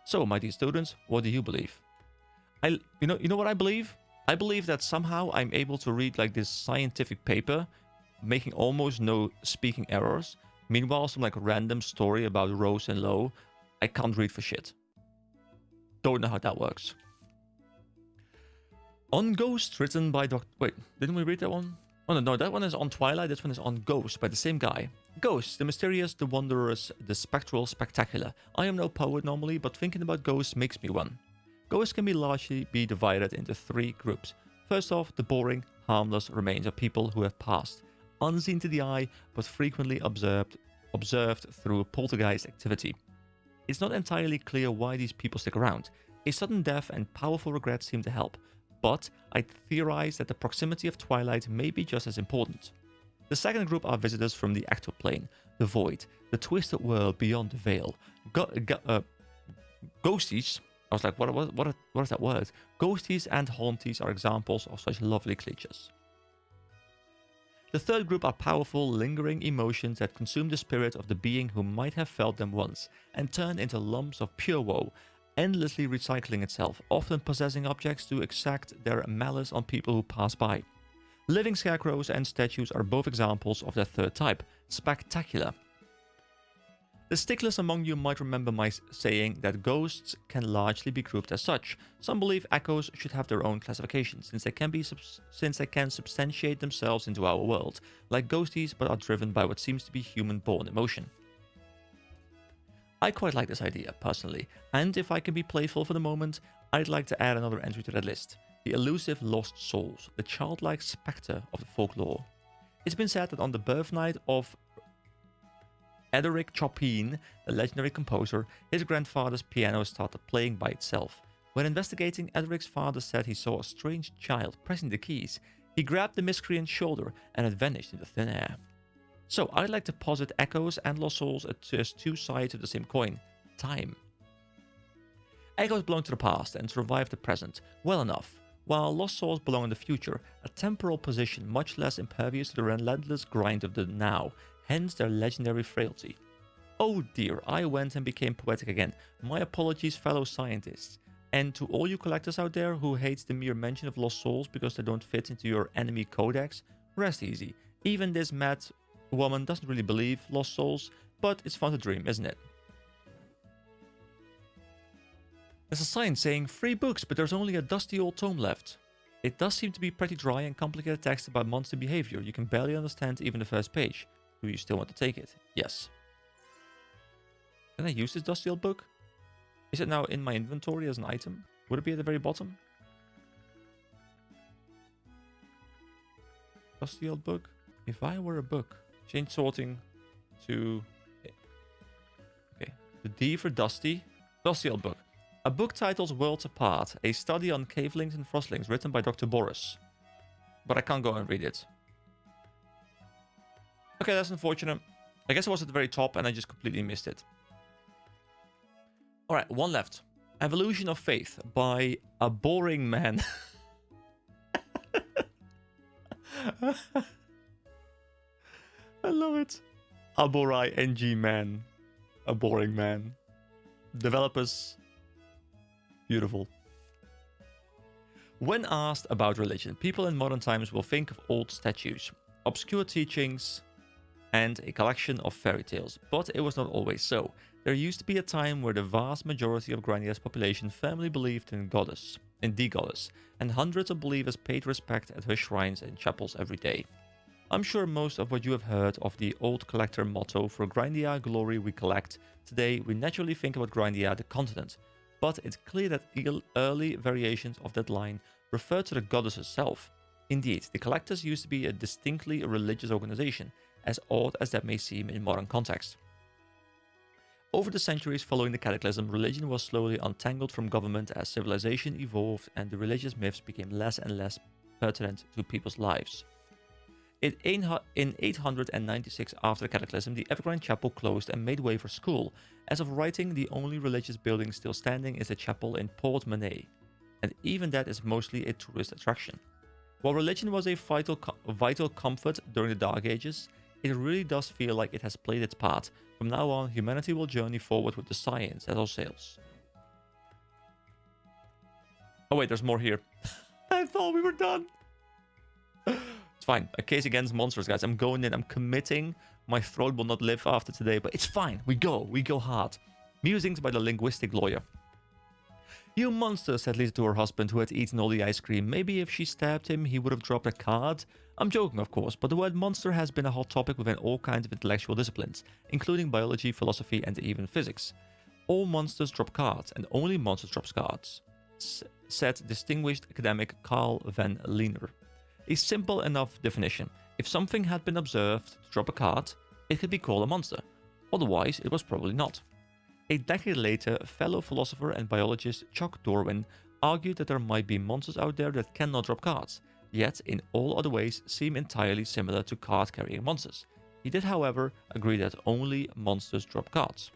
So, my dear students, what do you believe? You know what I believe? I believe that somehow I'm able to read like this scientific paper, making almost no speaking errors. Meanwhile, some like random story about Rose and Low, I can't read for shit. Don't know how that works. On Ghost, written by Dr. Wait, didn't we read that one? Oh no, that one is on Twilight, this one is on Ghost, by the same guy. Ghost, the mysterious, the wondrous, the spectral, spectacular. I am no poet normally, but thinking about ghosts makes me one. Ghosts can largely be divided into three groups. First off, the boring, harmless remains of people who have passed, unseen to the eye, but frequently observed through poltergeist activity. It's not entirely clear why these people stick around. A sudden death and powerful regret seem to help, but I theorize that the proximity of Twilight may be just as important. The second group are visitors from the ectoplane, the void, the twisted world beyond the veil. Ghosties, I was like, what is that word? Ghosties and haunties are examples of such lovely creatures. The third group are powerful, lingering emotions that consume the spirit of the being who might have felt them once, and turn into lumps of pure woe, endlessly recycling itself, often possessing objects to exact their malice on people who pass by. Living scarecrows and statues are both examples of that third type, spectacular. The sticklers among you might remember my saying that ghosts can largely be grouped as such. Some believe echoes should have their own classification, since they can substantiate themselves into our world, like ghosties, but are driven by what seems to be human-born emotion. I quite like this idea, personally, and if I can be playful for the moment, I'd like to add another entry to that list. The elusive lost souls, the childlike spectre of the folklore. It's been said that on the birth night of Ederic Chopin, the legendary composer, his grandfather's piano started playing by itself. When investigating, Ederic's father said he saw a strange child pressing the keys. He grabbed the miscreant's shoulder and it vanished into thin air. So I'd like to posit echoes and lost souls as two sides of the same coin. Time. Echoes belong to the past and survive the present well enough, while lost souls belong in the future, a temporal position much less impervious to the relentless grind of the now, hence their legendary frailty. Oh dear, I went and became poetic again. My apologies, fellow scientists. And to all you collectors out there who hates the mere mention of lost souls because they don't fit into your enemy codex, rest easy. Even this mad woman doesn't really believe lost souls, but it's fun to dream, isn't it? There's a sign saying free books, but there's only a dusty old tome left. It does seem to be pretty dry and complicated text about monster behavior. You can barely understand even the first page. Do you still want to take it? Yes. Can I use this dusty old book? Is it now in my inventory as an item? Would it be at the very bottom? Dusty old book? If I were a book. Change sorting to... Okay. The D for dusty. Dusty old book. A book titled Worlds Apart, a study on cavelings and frostlings written by Dr. Boris. But I can't go and read it. Okay, that's unfortunate. I guess it was at the very top and I just completely missed it. Alright, one left. Evolution of Faith by A Boring Man. I love it. Aborai NG Man. A boring man. Developers. Beautiful. When asked about religion, people in modern times will think of old statues, obscure teachings, and a collection of fairy tales. But it was not always so. There used to be a time where the vast majority of Grindea's population firmly believed in the goddess, and hundreds of believers paid respect at her shrines and chapels every day. I'm sure most of what you have heard of the old collector motto for Grindea glory we collect. Today we naturally think about Grindea the continent, but it's clear that early variations of that line refer to the goddess herself. Indeed, the collectors used to be a distinctly religious organization, as odd as that may seem in modern context. Over the centuries following the cataclysm, religion was slowly untangled from government as civilization evolved and the religious myths became less and less pertinent to people's lives. In 896 after the Cataclysm, the Evergreen Chapel closed and made way for school. As of writing, the only religious building still standing is the chapel in Port Manet, and even that is mostly a tourist attraction. While religion was a vital comfort during the Dark Ages, it really does feel like it has played its part. From now on, humanity will journey forward with the science at our sails. Oh wait, there's more here. I thought we were done. It's fine. A case against monsters, guys. I'm going in. I'm committing. My throat will not live after today, but it's fine. We go hard. Musings by the linguistic lawyer. You monster, said Lisa to her husband, who had eaten all the ice cream. Maybe if she stabbed him, he would have dropped a card. I'm joking, of course, but the word monster has been a hot topic within all kinds of intellectual disciplines, including biology, philosophy, and even physics. All monsters drop cards, and only monsters drop cards, said distinguished academic Carl van Liener. A simple enough definition. If something had been observed to drop a card, it could be called a monster. Otherwise, it was probably not. A decade later, fellow philosopher and biologist Chuck Dorwin argued that there might be monsters out there that cannot drop cards, yet in all other ways seem entirely similar to card-carrying monsters. He did, however, agree that only monsters drop cards.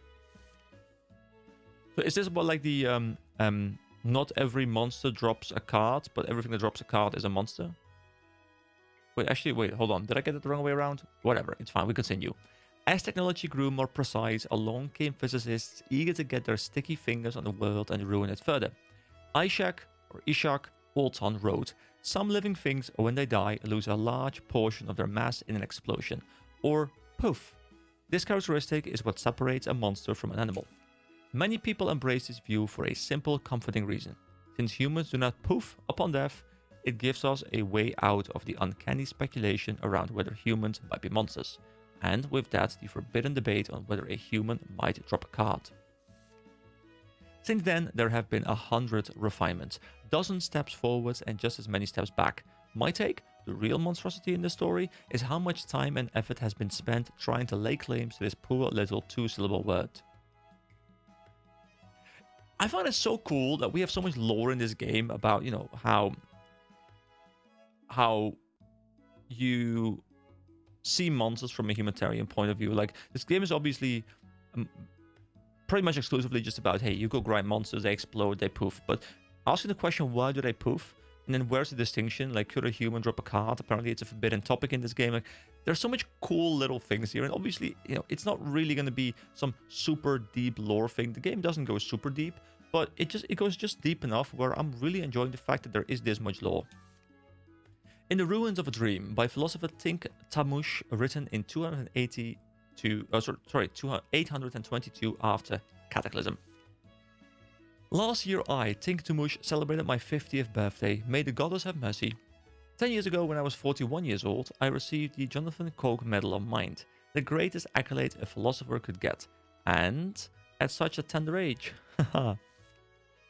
So is this about like the not every monster drops a card, but everything that drops a card is a monster? Wait, hold on. Did I get it the wrong way around? Whatever, it's fine, we continue. As technology grew more precise, along came physicists eager to get their sticky fingers on the world and ruin it further. Ishak Walton wrote, "Some living things, when they die, lose a large portion of their mass in an explosion, or poof. This characteristic is what separates a monster from an animal. Many people embrace this view for a simple, comforting reason. Since humans do not poof upon death, it gives us a way out of the uncanny speculation around whether humans might be monsters, and with that, the forbidden debate on whether a human might drop a card." Since then, there have been 100 refinements, dozen steps forwards and just as many steps back. My take, the real monstrosity in this story, is how much time and effort has been spent trying to lay claims to this poor little two-syllable word. I find it so cool that we have so much lore in this game about, you know, how you see monsters from a humanitarian point of view. Like, this game is obviously pretty much exclusively just about, hey, you go grind monsters, they explode, they poof. But asking the question, why do they poof? And then where's the distinction? Like, could a human drop a card? Apparently it's a forbidden topic in this game. Like, there's so much cool little things here. And obviously, you know, it's not really going to be some super deep lore thing. The game doesn't go super deep, but it goes just deep enough where I'm really enjoying the fact that there is this much lore. In the Ruins of a Dream by philosopher Tink Tamush, written in 822 after Cataclysm. Last year I, Tink Tamush, celebrated my 50th birthday. May the goddess have mercy. 10 years ago, when I was 41 years old, I received the Jonathan Coke Medal of Mind, the greatest accolade a philosopher could get. And at such a tender age. For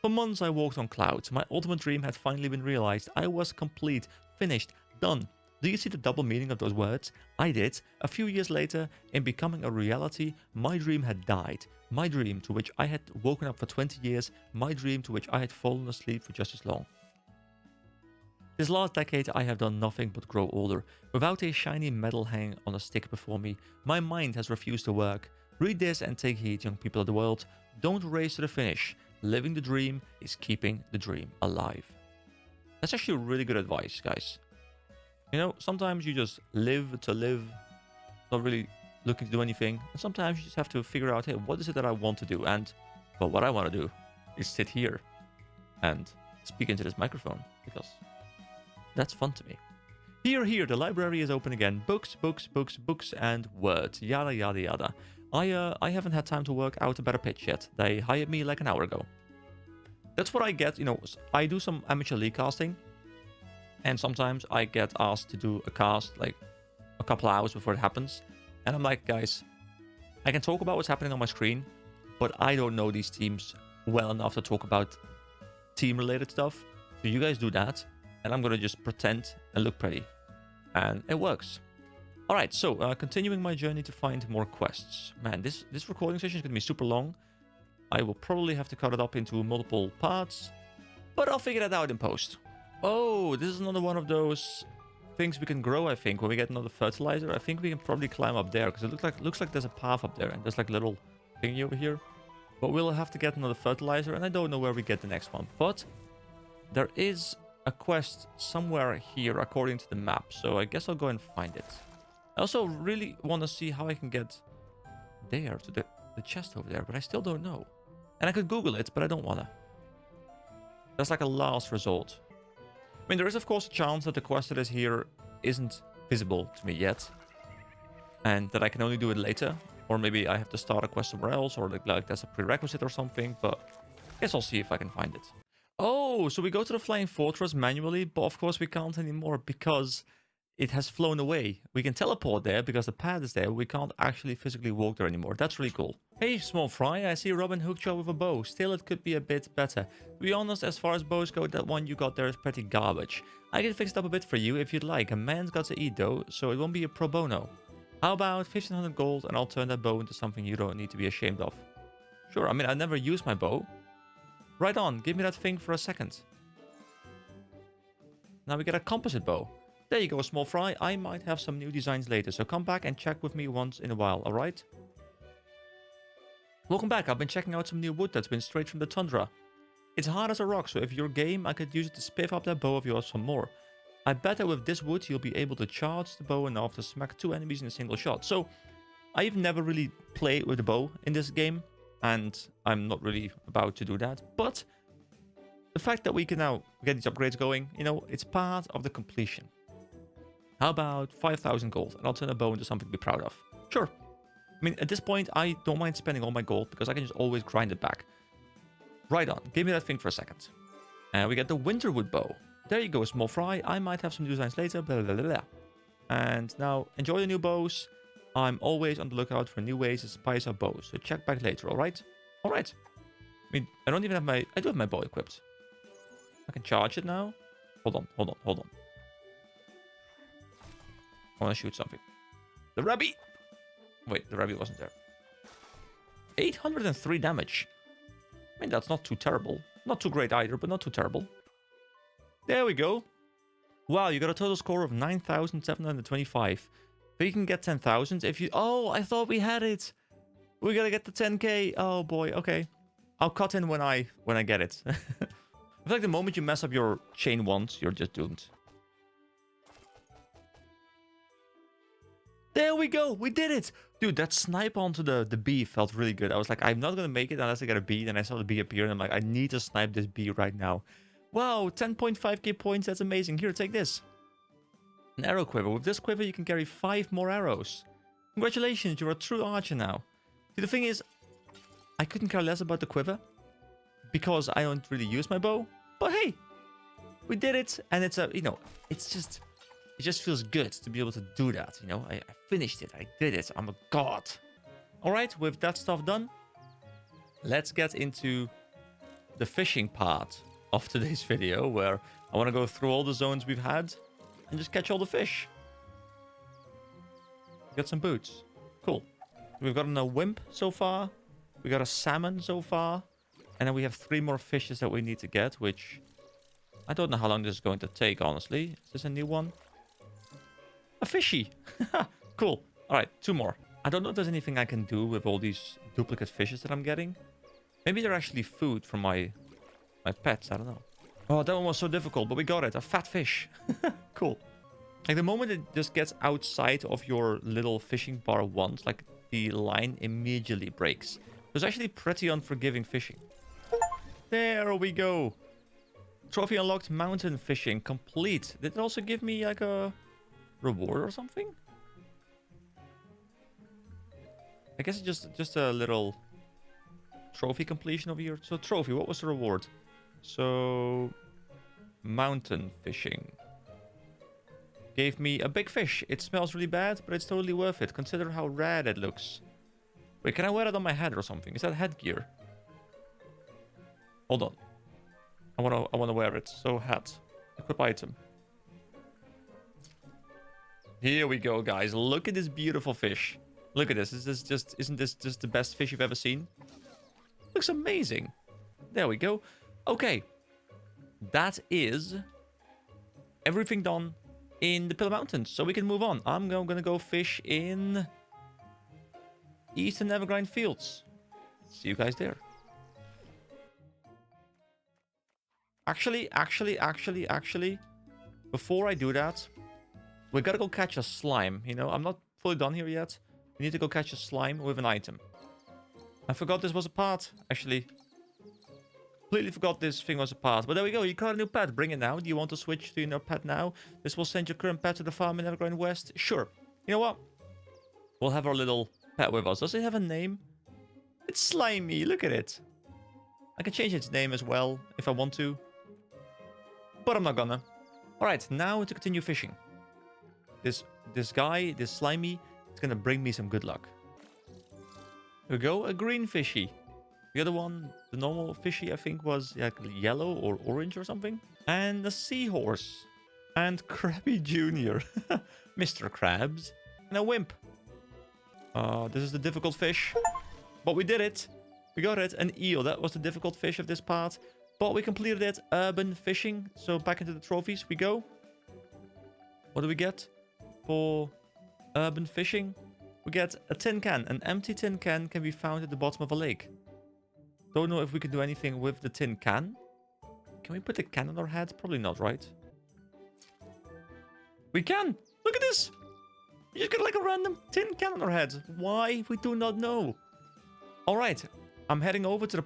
months I walked on clouds. My ultimate dream had finally been realized. I was complete, finished, done. Do you see the double meaning of those words? I did. A few years later, in becoming a reality, my dream had died. My dream to which I had woken up for 20 years. My dream to which I had fallen asleep for just as long. This last decade I have done nothing but grow older. Without a shiny medal hanging on a stick before me, my mind has refused to work. Read this and take heed, young people of the world. Don't race to the finish. Living the dream is keeping the dream alive. That's actually really good advice, guys. You know, sometimes you just live to live, not really looking to do anything. And sometimes you just have to figure out, hey, what is it that I want to do? And, well, what I want to do is sit here and speak into this microphone, because that's fun to me. Here, the library is open again. Books, and words. Yada, yada, yada. I haven't had time to work out a better pitch yet. They hired me like an hour ago. That's what I get, you know, I do some amateur league casting. And sometimes I get asked to do a cast like a couple hours before it happens. And I'm like, guys, I can talk about what's happening on my screen, but I don't know these teams well enough to talk about team-related stuff. So you guys do that, and I'm going to just pretend and look pretty. And it works. Alright, so continuing my journey to find more quests. Man, this recording session is going to be super long. I will probably have to cut it up into multiple parts, but I'll figure that out in post. Oh, this is another one of those things we can grow, I think, when we get another fertilizer. I think we can probably climb up there, because it looks like there's a path up there, and there's like a little thingy over here. But we'll have to get another fertilizer, and I don't know where we get the next one. But there is a quest somewhere here, according to the map, so I guess I'll go and find it. I also really want to see how I can get there, to the chest over there, but I still don't know. And I could Google it, but I don't want to. That's like a last resort. I mean, there is, of course, a chance that the quest that is here isn't visible to me yet, and that I can only do it later. Or maybe I have to start a quest somewhere else, or like that's a prerequisite or something, but I guess I'll see if I can find it. Oh, so we go to the Flying Fortress manually, but of course we can't anymore because it has flown away. We can teleport there because the path is there. We can't actually physically walk there anymore. That's really cool. Hey, small fry, I see Robin hooked you up with a bow. Still, it could be a bit better. To be honest, as far as bows go, that one you got there is pretty garbage. I can fix it up a bit for you if you'd like. A man's got to eat though, so it won't be a pro bono. How about 1500 gold and I'll turn that bow into something you don't need to be ashamed of. Sure, I mean, I never use my bow. Right on, give me that thing for a second. Now we get a composite bow. There you go, small fry. I might have some new designs later, so come back and check with me once in a while, alright? Welcome back. I've been checking out some new wood that's been straight from the tundra. It's hard as a rock, so if you're game, I could use it to spiff up that bow of yours some more. I bet that with this wood, you'll be able to charge the bow enough to smack 2 enemies in a single shot. So, I've never really played with the bow in this game, and I'm not really about to do that. But the fact that we can now get these upgrades going, you know, it's part of the completion. How about 5,000 gold, and I'll turn a bow into something to be proud of. Sure. I mean, at this point, I don't mind spending all my gold, because I can just always grind it back. Right on, give me that thing for a second. And we get the Winterwood bow. There you go, small fry. I might have some new designs later, blah, blah, blah, blah. And now, enjoy the new bows. I'm always on the lookout for new ways to spice up bows, so check back later, alright? Alright. I mean, I don't even have my... I do have my bow equipped. I can charge it now. Hold on. I want to shoot something. The rabbit! Wait, the rabbit wasn't there. 803 damage. I mean, that's not too terrible. Not too great either, but not too terrible. There we go. Wow, you got a total score of 9,725. So you can get 10,000 if you... Oh, I thought we had it. We gotta get the 10k. Oh boy, okay. I'll cut in when I get it. I feel like the moment you mess up your chain once, you're just doomed. There we go. We did it. Dude, that snipe onto the bee felt really good. I was like, I'm not going to make it unless I get a bee. Then I saw the bee appear and I'm like, I need to snipe this bee right now. Wow, 10.5k points. That's amazing. Here, take this. An arrow quiver. With this quiver, you can carry 5 more arrows. Congratulations, you're a true archer now. See, the thing is, I couldn't care less about the quiver because I don't really use my bow. But hey, we did it. And it's a, you know, it's just... It just feels good to be able to do that, you know? I finished it. I did it. I'm a god. All right, with that stuff done, let's get into the fishing part of today's video, where I want to go through all the zones we've had and just catch all the fish. Got some boots. Cool. We've gotten a wimp so far. We got a salmon so far. And then we have 3 more fishes that we need to get, which I don't know how long this is going to take, honestly. Is this a new one? A fishy. Cool. All right, 2 more. I don't know if there's anything I can do with all these duplicate fishes that I'm getting. Maybe they're actually food for my pets. I don't know. Oh, that one was so difficult, but we got it. A fat fish. Cool. Like, the moment it just gets outside of your little fishing bar once, like, the line immediately breaks. It was actually pretty unforgiving fishing. There we go. Trophy unlocked, mountain fishing complete. Did it also give me, like, a... reward or something? I guess it's just a little trophy completion over here. So trophy, what was the reward? So mountain fishing gave me a big fish. It smells really bad, but it's totally worth it. Consider how rad it looks. Wait, can I wear it on my head or something? Is that headgear? Hold on. I wanna wear it. So hat. Equip item. Here we go, guys. Look at this beautiful fish. Look at this. Isn't this just the best fish you've ever seen? Looks amazing. There we go. Okay. That is everything done in the Pillar Mountains, so we can move on. I'm gonna go fish in Eastern Evergreen Fields. See you guys there. Actually, before I do that, we gotta go catch a slime. You know, I'm not fully done here yet. We need to go catch a slime with an item. I forgot this was a part, actually. Completely forgot this thing was a part. But there we go, you got a new pet. Bring it now. Do you want to switch to your new pet now? This will send your current pet to the farm in Evergreen West. Sure. You know what? We'll have our little pet with us. Does it have a name? It's Slimy. Look at it. I can change its name as well if I want to. But I'm not gonna. Alright, now to continue fishing. This guy, this Slimy, is gonna bring me some good luck. Here we go, a green fishy. The other one, the normal fishy, I think was like yellow or orange or something. And a seahorse. And Krabby Jr. Mr. Krabs. And a wimp. This is the difficult fish. But we did it. We got it. An eel. That was the difficult fish of this part. But we completed it. Urban fishing. So back into the trophies we go. What do we get for urban fishing? We get a tin can. An empty tin can be found at the bottom of a lake. Don't know if we can do anything with the tin can. Can we put the can on our head? Probably not, right? We can! Look at this! You just got like a random tin can on our heads. Why? We do not know. Alright, I'm heading over to the...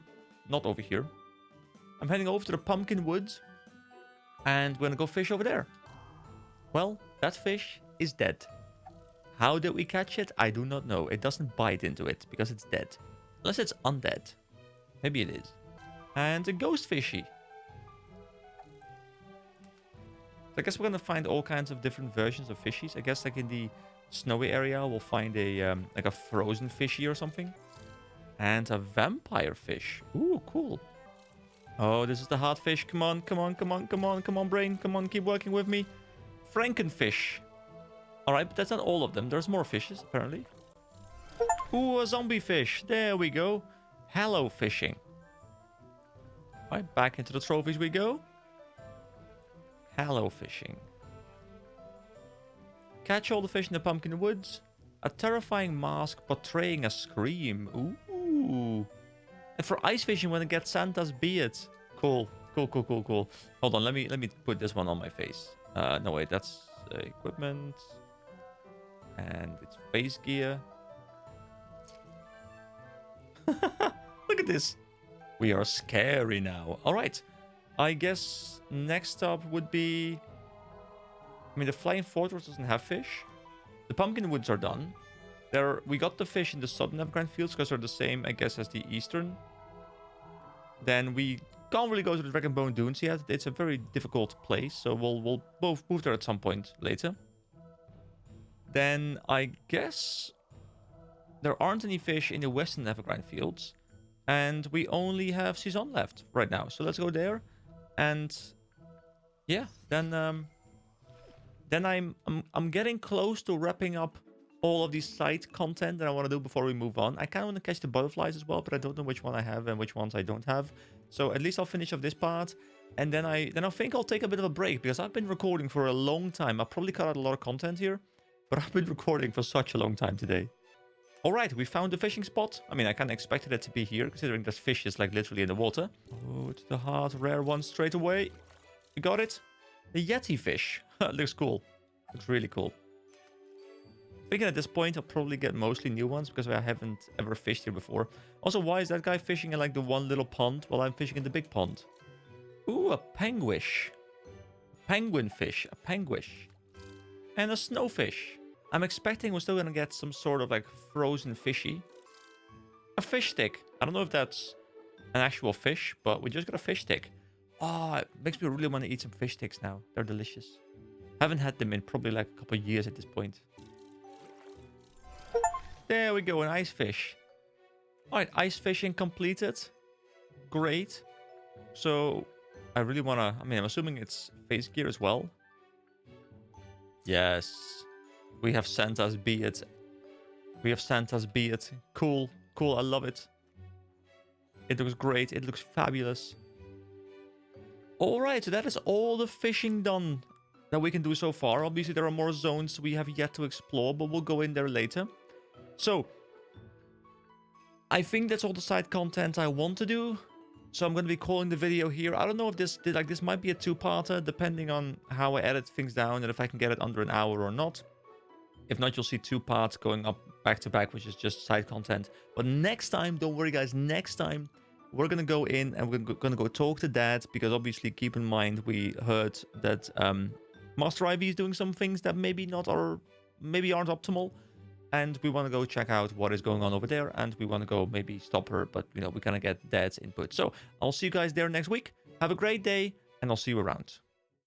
Not over here. I'm heading over to the pumpkin woods. And we're gonna go fish over there. Well, that fish is dead. How did we catch it? I do not know. It doesn't bite into it because it's dead. Unless it's undead. Maybe it is. And a ghost fishy. So I guess we're gonna find all kinds of different versions of fishies. I guess like in the snowy area, we'll find a like a frozen fishy or something. And a vampire fish. Ooh, cool. Oh, this is the hard fish. Come on, come on, come on, come on, come on, brain. Come on, keep working with me. Frankenfish. Alright, but that's not all of them. There's more fishes, apparently. Ooh, a zombie fish. There we go. Hello fishing. Alright, back into the trophies we go. Hello fishing. Catch all the fish in the pumpkin woods. A terrifying mask portraying a scream. Ooh. And for ice fishing, when it gets Santa's beard. Cool. Cool, cool, cool, cool. Hold on, let me put this one on my face. No wait, that's equipment. And it's face gear. Look at this. We are scary now. Alright. I guess next up would be... I mean, the Flying Fortress doesn't have fish. The pumpkin woods are done. We got the fish in the southern Evergreen Fields because they're the same, I guess, as the eastern. Then we can't really go to the Dragonbone Dunes yet. It's a very difficult place, so we'll both move there at some point later. Then I guess there aren't any fish in the western Evergreen Fields. And we only have Season left right now. So let's go there. And yeah, then I'm getting close to wrapping up all of these side content that I want to do before we move on. I kind of want to catch the butterflies as well, but I don't know which one I have and which ones I don't have. So at least I'll finish off this part, and then I think I'll take a bit of a break because I've been recording for a long time. I've probably cut out a lot of content here, but I've been recording for such a long time today. All right, we found the fishing spot. I mean, I kind of expected it to be here, considering this fish is like literally in the water. Oh, it's the hard, rare one straight away. We got it. The Yeti fish. Looks cool. Looks really cool. Thinking at this point, I'll probably get mostly new ones because I haven't ever fished here before. Also, why is that guy fishing in like the one little pond while I'm fishing in the big pond? Ooh, a penguish. Penguin fish. A penguish. And a snowfish. I'm expecting we're still going to get some sort of like frozen fishy. A fish stick. I don't know if that's an actual fish, but we just got a fish stick. Oh, it makes me really want to eat some fish sticks now. They're delicious. Haven't had them in probably like a couple of years at this point. There we go, an ice fish. Alright, ice fishing completed. Great. So, I really want to... I mean, I'm assuming it's face gear as well. Yes. We have Santa's beard. We have Santa's beard. Cool. Cool, I love it. It looks great. It looks fabulous. Alright, so that is all the fishing done that we can do so far. Obviously, there are more zones we have yet to explore, but we'll go in there later. So, I think that's all the side content I want to do. So I'm going to be calling the video here. I don't know if this might be a two-parter, depending on how I edit things down and if I can get it under an hour or not. If not, you'll see 2 parts going up back to back, which is just side content. But next time, don't worry guys, next time we're going to go in and we're going to go talk to Dad, because obviously keep in mind we heard that Master Ivy is doing some things that maybe not or maybe aren't optimal. And we want to go check out what is going on over there, and we want to go maybe stop her, but you know, we kind of get Dad's input. So I'll see you guys there next week. Have a great day, and I'll see you around.